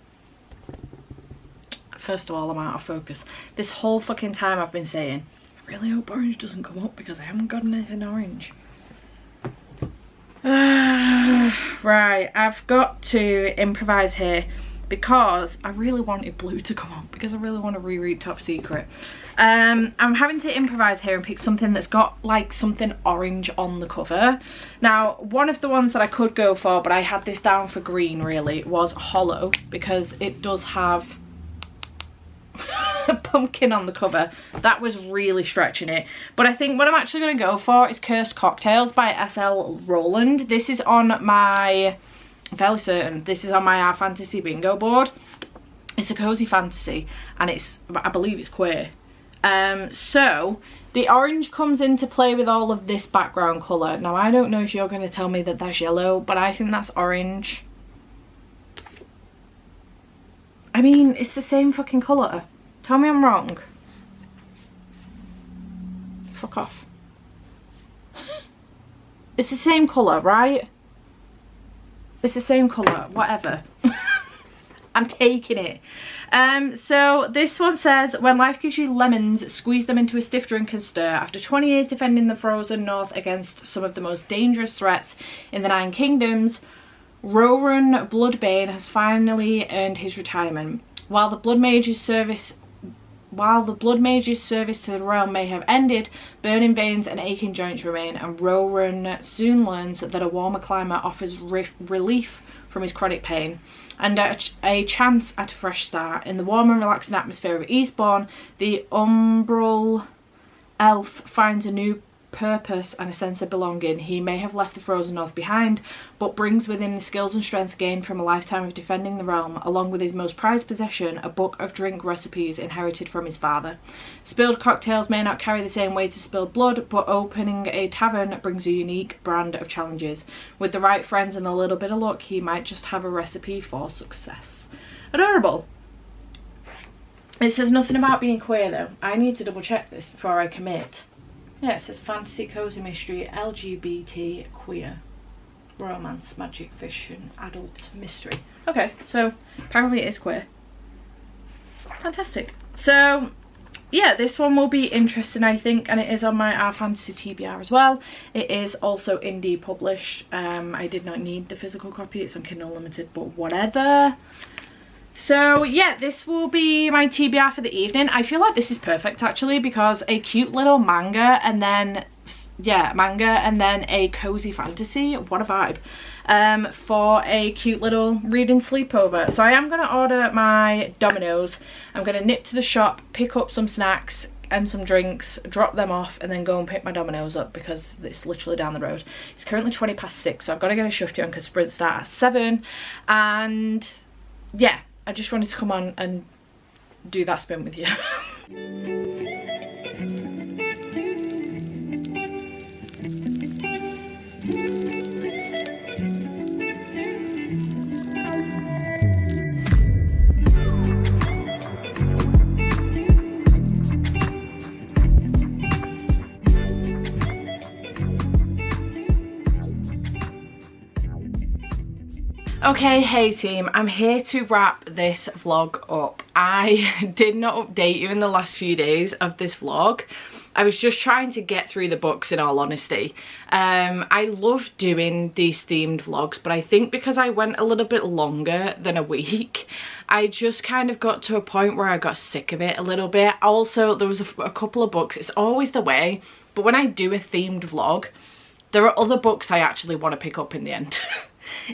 First of all, I'm out of focus. This whole fucking time I've been saying, I really hope orange doesn't come up because I haven't got anything orange. Right, I've got to improvise here because I really wanted blue to come up because I really want to reread Top Secret. I'm having to improvise here and pick something that's got like something orange on the cover. Now, one of the ones that I could go for, but I had this down for green really, was Hollow, because it does have a pumpkin on the cover. That was really stretching it. But I think what I'm actually going to go for is Cursed Cocktails by S.L. Rowland. This is on my, I'm fairly certain, this is on my Our Fantasy bingo board. It's a cozy fantasy and it's, I believe it's queer. So the orange comes into play with all of this background colour. Now I don't know if you're going to tell me that that's yellow, but I think that's orange. I mean, it's the same fucking colour. Tell me I'm wrong. Fuck off. It's the same colour, right? It's the same colour, whatever. I'm taking it. So this one says, when life gives you lemons, squeeze them into a stiff drink and stir. After 20 years defending the frozen north against some of the most dangerous threats in the 9 kingdoms, Roran Bloodbane has finally earned his retirement. While the Blood Mage's service to the realm may have ended, burning veins and aching joints remain, and Roran soon learns that a warmer climate offers relief from his chronic pain and a chance at a fresh start. In the warm and relaxing atmosphere of Eastbourne, the umbral elf finds a new purpose and a sense of belonging. He may have left the frozen north behind, but brings with him the skills and strength gained from a lifetime of defending the realm, along with his most prized possession, a book of drink recipes inherited from his father. Spilled cocktails may not carry the same weight as spilled blood, but opening a tavern brings a unique brand of challenges. With the right friends and a little bit of luck, he might just have a recipe for success. Adorable. It says nothing about being queer though. I need to double check this before I commit. Yeah, it says fantasy, cozy mystery, LGBT, queer, romance, magic, fiction, adult, mystery. Okay, so apparently it is queer. Fantastic. So yeah, this one will be interesting, I think, and it is on my Our Fantasy TBR as well. It is also indie published. I did not need the physical copy. It's on Kindle Unlimited, but whatever. So yeah, this will be my TBR for the evening. I feel like this is perfect actually, because a cute little manga and then, yeah, manga and then a cozy fantasy, what a vibe, for a cute little reading sleepover. So I am going to order my Domino's. I'm going to nip to the shop, pick up some snacks and some drinks, drop them off, and then go and pick my Domino's up because it's literally down the road. It's currently 6:20, so I've got to get a shifty on because sprints start at 7. And yeah, I just wanted to come on and do that spin with you. Okay, hey team, I'm here to wrap this vlog up. I did not update you in the last few days of this vlog. I was just trying to get through the books, in all honesty. I love doing these themed vlogs, but I think because I went a little bit longer than a week, I just kind of got to a point where I got sick of it a little bit. Also, there was a couple of books, it's always the way, but when I do a themed vlog, there are other books I actually want to pick up in the end.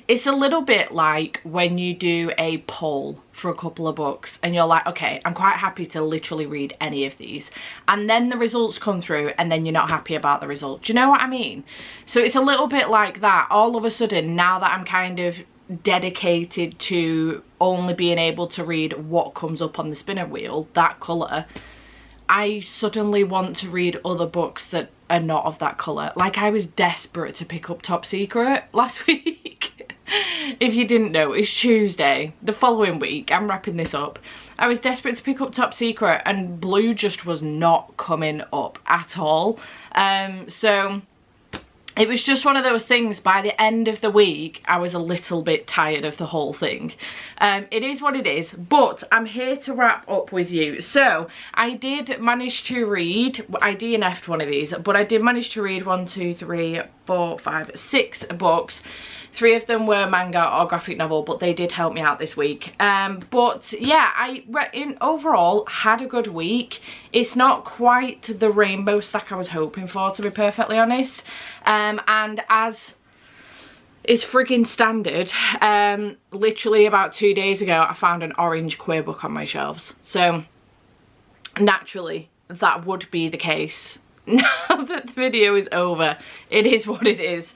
It's a little bit like when you do a poll for a couple of books and you're like, okay, I'm quite happy to literally read any of these, and then the results come through and then you're not happy about the result. Do you know what I mean? So it's a little bit like that. All of a sudden, now that I'm kind of dedicated to only being able to read what comes up on the spinner wheel, that colour, I suddenly want to read other books that are not of that colour. Like, I was desperate to pick up Top Secret last week. If you didn't know, it's Tuesday, the following week. I'm wrapping this up. I was desperate to pick up Top Secret and Blue just was not coming up at all. So it was just one of those things. By the end of the week, I was a little bit tired of the whole thing. It is what it is, but I'm here to wrap up with you. So I did manage to read, I DNF'd one of these, but I did manage to read 6 books. 3 of them were manga or graphic novel, but they did help me out this week. But yeah, overall had a good week. It's not quite the rainbow stack I was hoping for, to be perfectly honest. And as is friggin' standard, literally about 2 days ago, I found an orange queer book on my shelves. So naturally, that would be the case. Now that the video is over, it is what it is.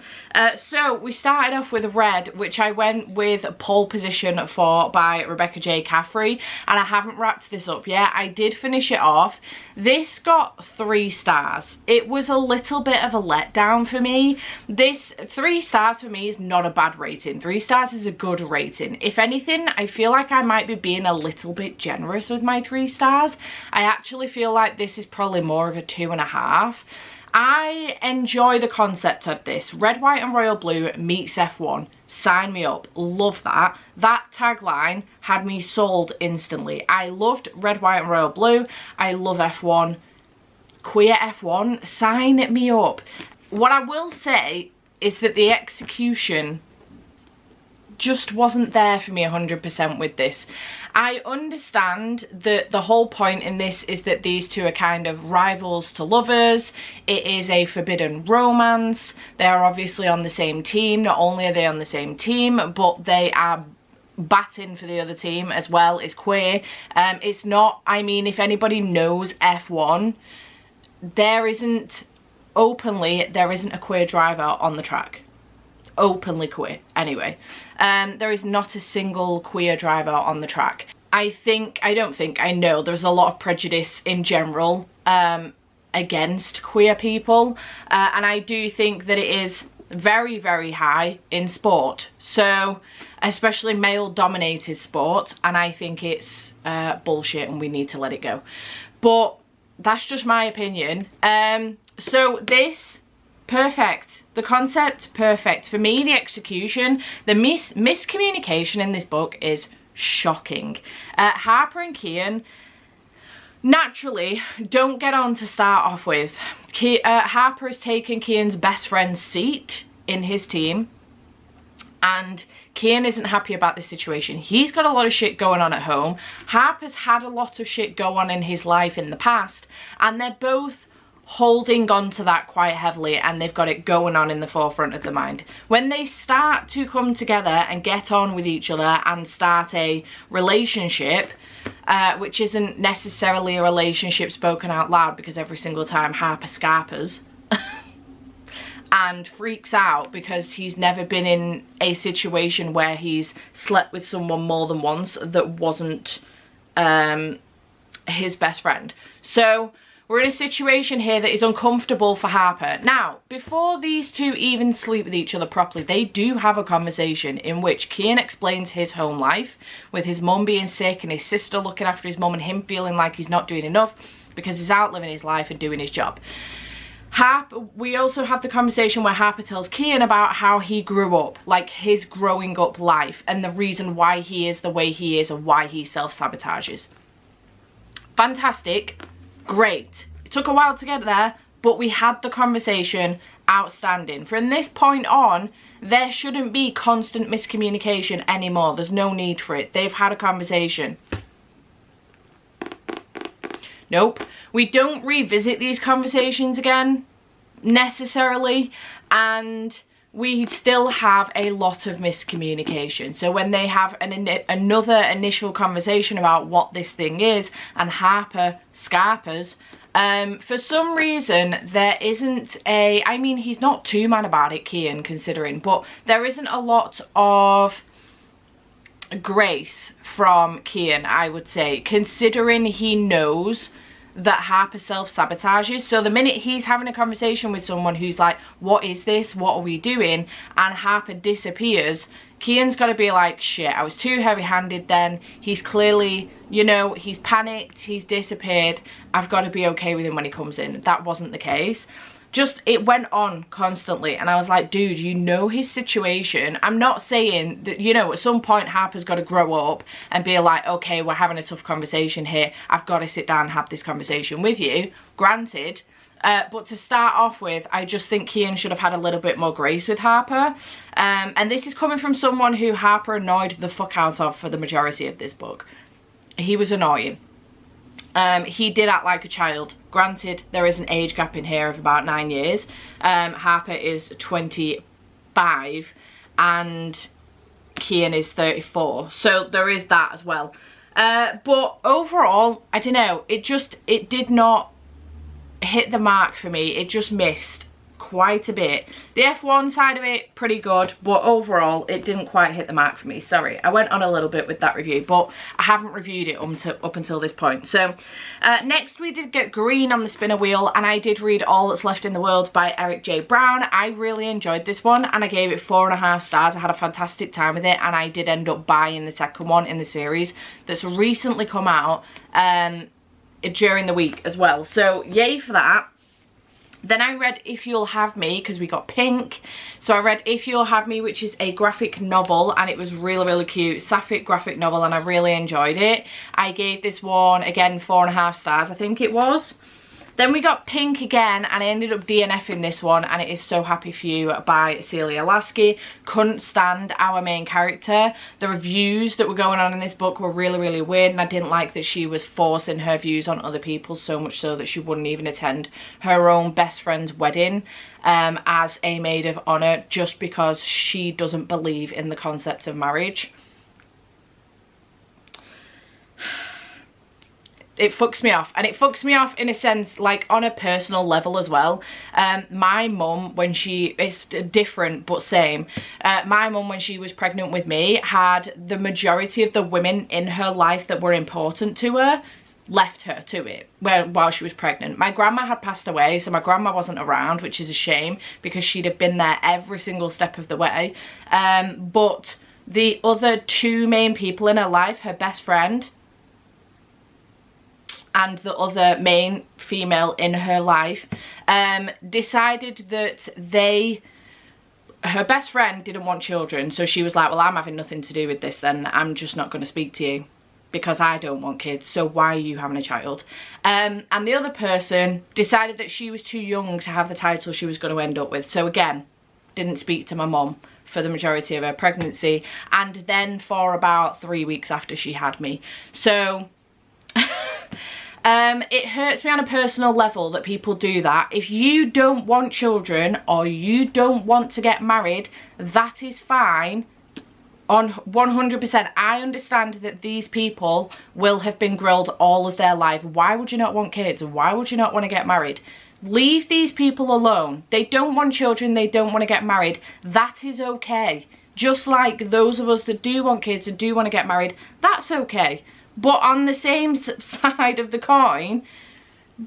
So we started off with Red, which I went with Pole Position for by Rebecca J. Caffrey, and I haven't wrapped this up yet. I did finish it off. This got 3 stars. It was a little bit of a letdown for me. This 3 stars for me is not a bad rating. 3 stars is a good rating. If anything, I feel like I might be being a little bit generous with my 3 stars. I actually feel like this is probably more of a 2.5. I enjoy the concept of this. Red, white and royal blue meets F1. Sign me up. Love that. That tagline had me sold instantly. I loved Red, white and royal blue. I love F1. Queer F1. Sign me up. What I will say is that the execution just wasn't there for me 100% with this. I understand that the whole point in this is that these two are kind of rivals to lovers. It is a forbidden romance. They are obviously on the same team. Not only are they on the same team, but they are batting for the other team as well. It's queer. It's not, I mean, if anybody knows F1, there isn't a queer driver on the track. Openly queer, anyway. There is not a single queer driver on the track. I know there's a lot of prejudice in general against queer people, and I do think that it is very, very high in sport, so especially male dominated sport, and I think it's bullshit and we need to let it go. But that's just my opinion. So this, perfect. The concept, perfect. For me, the execution, the miscommunication in this book is shocking. Harper and Kian naturally don't get on to start off with. Harper has taken Kian's best friend's seat in his team, and Kian isn't happy about this situation. He's got a lot of shit going on at home. Harper's had a lot of shit go on in his life in the past, and they're both holding on to that quite heavily, and they've got it going on in the forefront of the mind. When they start to come together and get on with each other and start a relationship, which isn't necessarily a relationship spoken out loud, because every single time Harper scarpers and freaks out because he's never been in a situation where he's slept with someone more than once that wasn't his best friend. So we're in a situation here that is uncomfortable for Harper. Now, before these two even sleep with each other properly, they do have a conversation in which Kian explains his home life, with his mum being sick and his sister looking after his mum and him feeling like he's not doing enough because he's out living his life and doing his job. We also have the conversation where Harper tells Kian about how he grew up, like his growing up life, and the reason why he is the way he is and why he self-sabotages. Fantastic, great. It took a while to get there, but we had the conversation. Outstanding. From this point on, there shouldn't be constant miscommunication anymore. There's no need for it. They've had a conversation. Nope. We don't revisit these conversations again, necessarily, and we still have a lot of miscommunication. So when they have another initial conversation about what this thing is, and Harper scarpers, for some reason there isn't I mean, he's not too mad about it, Kian, considering, but there isn't a lot of grace from Kian, I would say, considering he knows that Harper self-sabotages. So the minute he's having a conversation with someone who's like, what is this, what are we doing, and Harper disappears, Kian's got to be like, shit, I was too heavy-handed then. He's clearly, you know, he's panicked, he's disappeared. I've got to be okay with him when he comes in. That wasn't the case. Just, it went on constantly, and I was like, dude, you know his situation. I'm not saying that, you know, at some point Harper's got to grow up and be like, okay, we're having a tough conversation here. I've got to sit down and have this conversation with you. Granted. But to start off with, I just think Kian should have had a little bit more grace with Harper. And this is coming from someone who Harper annoyed the fuck out of for the majority of this book. He was annoying. He did act like a child. Granted, there is an age gap in here of about 9 years. Harper is 25 and Kian is 34. So there is that as well. But overall, I don't know. It did not hit the mark for me. It just missed quite a bit. The F1 side of it, pretty good, but overall it didn't quite hit the mark for me. Sorry, I went on a little bit with that review, but I haven't reviewed it up until this point. So next we did get Green on the Spinner Wheel, and I did read All That's Left in the World by Eric J. Brown. I really enjoyed this one, and I gave it 4.5 stars. I had a fantastic time with it, and I did end up buying the second one in the series that's recently come out during the week as well, so yay for that. Then I read If You'll Have Me, because we got pink. So I read If You'll Have Me, which is a graphic novel, and it was really, really cute. Sapphic graphic novel, and I really enjoyed it. I gave this one, again, 4.5 stars, I think it was. Then we got pink again, and I ended up DNFing this one, and it is So Happy For You by Celia Lasky. Couldn't stand our main character. The reviews that were going on in this book were really, really weird, and I didn't like that she was forcing her views on other people, so much so that she wouldn't even attend her own best friend's wedding as a maid of honour, just because she doesn't believe in the concept of marriage. It fucks me off, and it fucks me off in a sense, like on a personal level as well. My mum, when it's different but same, my mum, when she was pregnant with me, had the majority of the women in her life that were important to her left her to it while she was pregnant. My grandma had passed away, so my grandma wasn't around, which is a shame because she'd have been there every single step of the way. But the other two main people in her life, her best friend and the other main female in her life, decided that her best friend didn't want children, so she was like, well, I'm having nothing to do with this then. I'm just not going to speak to you because I don't want kids, so why are you having a child? And the other person decided that she was too young to have the title she was going to end up with, so again, didn't speak to my mum for the majority of her pregnancy, and then for about 3 weeks after she had me. So it hurts me on a personal level that people do that. If you don't want children or you don't want to get married, that is fine. On 100%, I understand that these people will have been grilled all of their life. Why would you not want kids? Why would you not want to get married? Leave these people alone. They don't want children, they don't want to get married. That is okay. Just like those of us that do want kids and do want to get married, that's okay. But on the same side of the coin,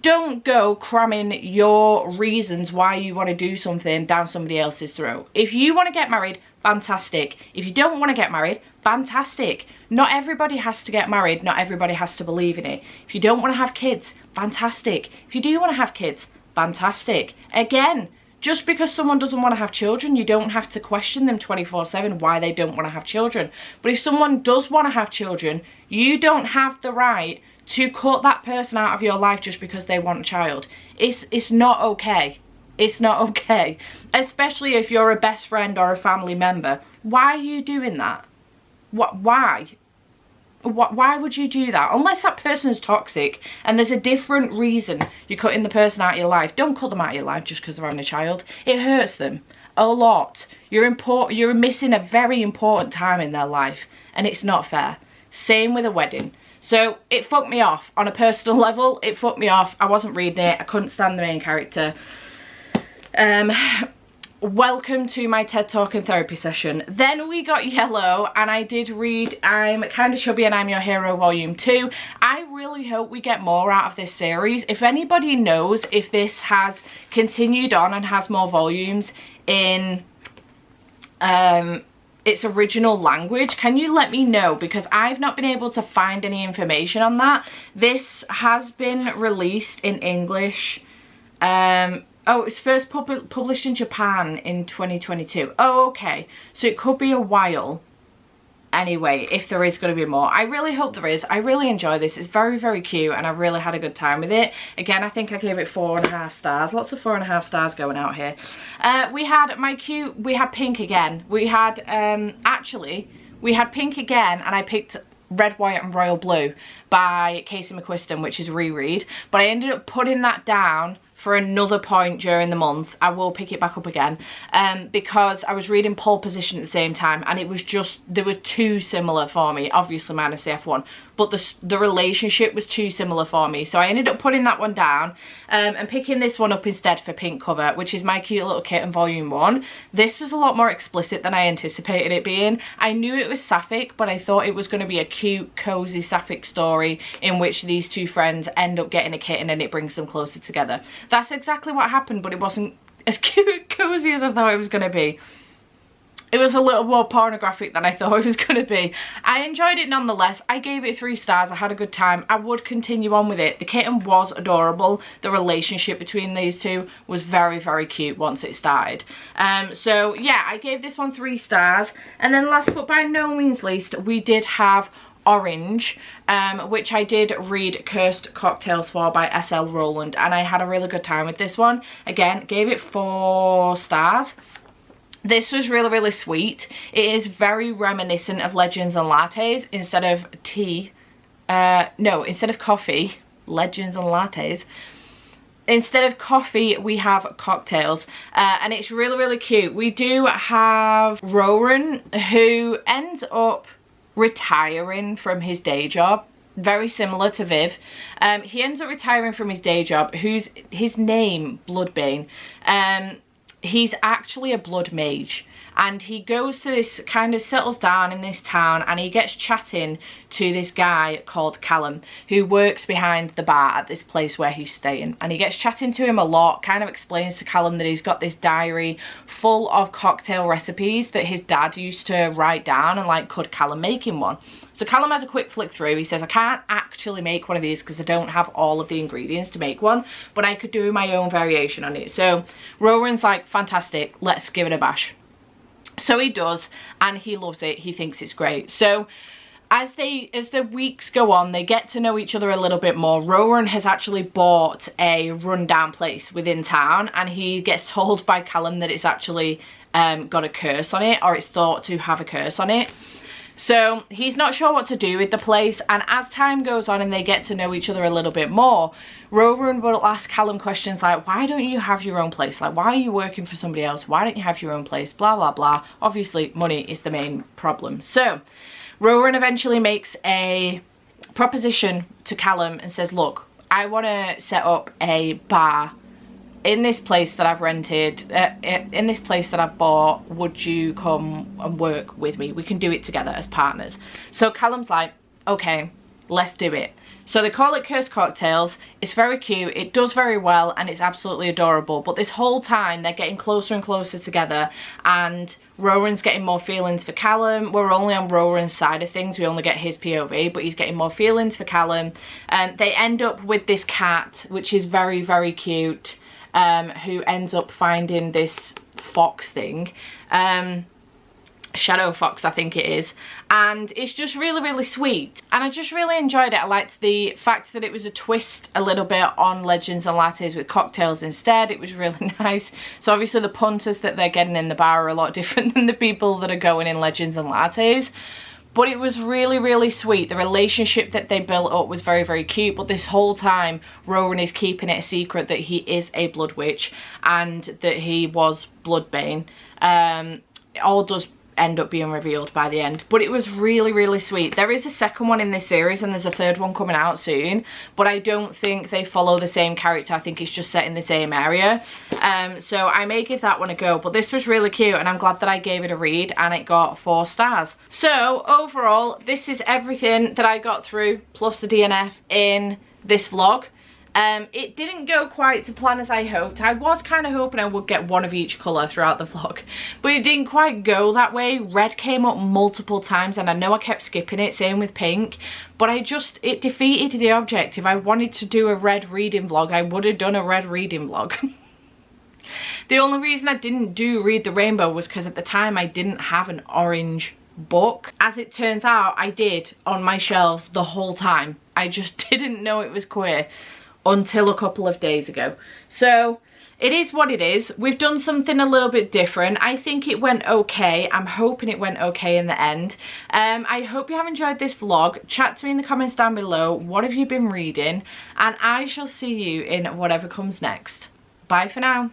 don't go cramming your reasons why you want to do something down somebody else's throat. If you want to get married, fantastic. If you don't want to get married, fantastic. Not everybody has to get married. Not everybody has to believe in it. If you don't want to have kids, fantastic. If you do want to have kids, fantastic. Again, just because someone doesn't want to have children, you don't have to question them 24/7 why they don't want to have children. But if someone does want to have children, you don't have the right to cut that person out of your life just because they want a child. It's not okay. It's not okay. Especially if you're a best friend or a family member. Why are you doing that? Why? Why would you do that? Unless that person's toxic and there's a different reason you're cutting the person out of your life. Don't cut them out of your life just because they're having a child. It hurts them a lot. You're missing a very important time in their life, and it's not fair. Same with a wedding. So it fucked me off. On a personal level, it fucked me off. I wasn't reading it. I couldn't stand the main character. Welcome to my TED Talk and therapy session. Then we got Yellow, and I did read I'm Kinda Chubby and I'm Your Hero Volume 2. I really hope we get more out of this series. If anybody knows if this has continued on and has more volumes in its original language, can you let me know? Because I've not been able to find any information on that. This has been released in English. Oh, it was first published in Japan in 2022. Oh, okay. So it could be a while. Anyway, if there is going to be more. I really hope there is. I really enjoy this. It's very, very cute, and I really had a good time with it. Again, I think I gave it 4.5 stars. Lots of 4.5 stars going out here. We had Pink again. We had, actually, we had Pink again, and I picked Red, White and Royal Blue by Casey McQuiston, which is reread. But I ended up putting that down for another point during the month. I will pick it back up again because I was reading Pole Position at the same time, and it was just, they were too similar for me, obviously minus the F1, but the relationship was too similar for me. So I ended up putting that one down and picking this one up instead for Pink cover, which is My Cute Little Kitten Volume 1. This was a lot more explicit than I anticipated it being. I knew it was sapphic, but I thought it was going to be a cute, cozy sapphic story in which these two friends end up getting a kitten and it brings them closer together. That's exactly what happened, but it wasn't as cute and cozy as I thought it was going to be. It was a little more pornographic than I thought it was going to be. I enjoyed it nonetheless. I gave it 3 stars. I had a good time. I would continue on with it. The kitten was adorable. The relationship between these two was very, very cute once it started. So yeah, I gave this one 3 stars. And then last but by no means least, we did have Orange, which I did read Cursed Cocktails for by S.L. Rowland, and I had a really good time with this one. Again, gave it 4 stars. This was really, really sweet. It is very reminiscent of Legends and Lattes instead of tea. No, instead of coffee, Legends and Lattes. Instead of coffee, we have cocktails, and it's really, really cute. We do have Rowan, who ends up retiring from his day job, very similar to Viv. He ends up retiring from his day job, who's his name, Bloodbane. He's actually a blood mage, and he goes to this, kind of settles down in this town, and he gets chatting to this guy called Callum, who works behind the bar at this place where he's staying. And he gets chatting to him a lot, kind of explains to Callum that he's got this diary full of cocktail recipes that his dad used to write down, and like, could Callum make him one? So Callum has a quick flick through. He says, I can't actually make one of these because I don't have all of the ingredients to make one, but I could do my own variation on it. So Rowan's like, fantastic, let's give it a bash. So he does, and he loves it. He thinks it's great. So as the weeks go on, they get to know each other a little bit more. Rowan has actually bought a rundown place within town, and he gets told by Callum that it's actually got a curse on it, or it's thought to have a curse on it. So he's not sure what to do with the place, and as time goes on and they get to know each other a little bit more, Rowan will ask Callum questions like, why don't you have your own place? Like, why are you working for somebody else? Why don't you have your own place? Blah, blah, blah. Obviously, money is the main problem. So Rowan eventually makes a proposition to Callum and says, look, I want to set up a bar in this place that I've rented, in this place that I've bought. Would you come and work with me? We can do it together as partners. So Callum's like, okay, let's do it. So they call it Cursed Cocktails. It's very cute, it does very well, and it's absolutely adorable. But this whole time they're getting closer and closer together, and Rowan's getting more feelings for Callum. We're only on Rowan's side of things, we only get his POV, but he's getting more feelings for Callum. They end up with this cat, which is very, very cute. who ends up finding this fox thing. Shadow fox, I think it is, and it's just really, really sweet, and I just really enjoyed it. I liked the fact that it was a twist a little bit on Legends and Lattes with cocktails instead. It was really nice. So obviously the punters that they're getting in the bar are a lot different than the people that are going in Legends and Lattes, but it was really, really sweet. The relationship that they built up was very, very cute, but this whole time Rowan is keeping it a secret that he is a blood witch and that he was bloodbane. It all does end up being revealed by the end, but it was really, really sweet. There is a second one in this series and there's a third one coming out soon, but I don't think they follow the same character. I think it's just set in the same area, so I may give that one a go. But this was really cute and I'm glad that I gave it a read and it got 4 stars. So overall, this is everything that I got through plus the DNF in this vlog. It didn't go quite to plan as I hoped. I was kind of hoping I would get one of each colour throughout the vlog, but it didn't quite go that way. Red came up multiple times and I know I kept skipping it, same with pink, but it defeated the object. If I wanted to do a red reading vlog, I would have done a red reading vlog. The only reason I didn't do Read the Rainbow was because at the time I didn't have an orange book. As it turns out, I did on my shelves the whole time. I just didn't know it was queer until a couple of days ago. So it is what it is. We've done something a little bit different. I think it went okay. I'm hoping it went okay in the end. I hope you have enjoyed this vlog. Chat to me in the comments down below. What have you been reading? And I shall see you in whatever comes next. Bye for now.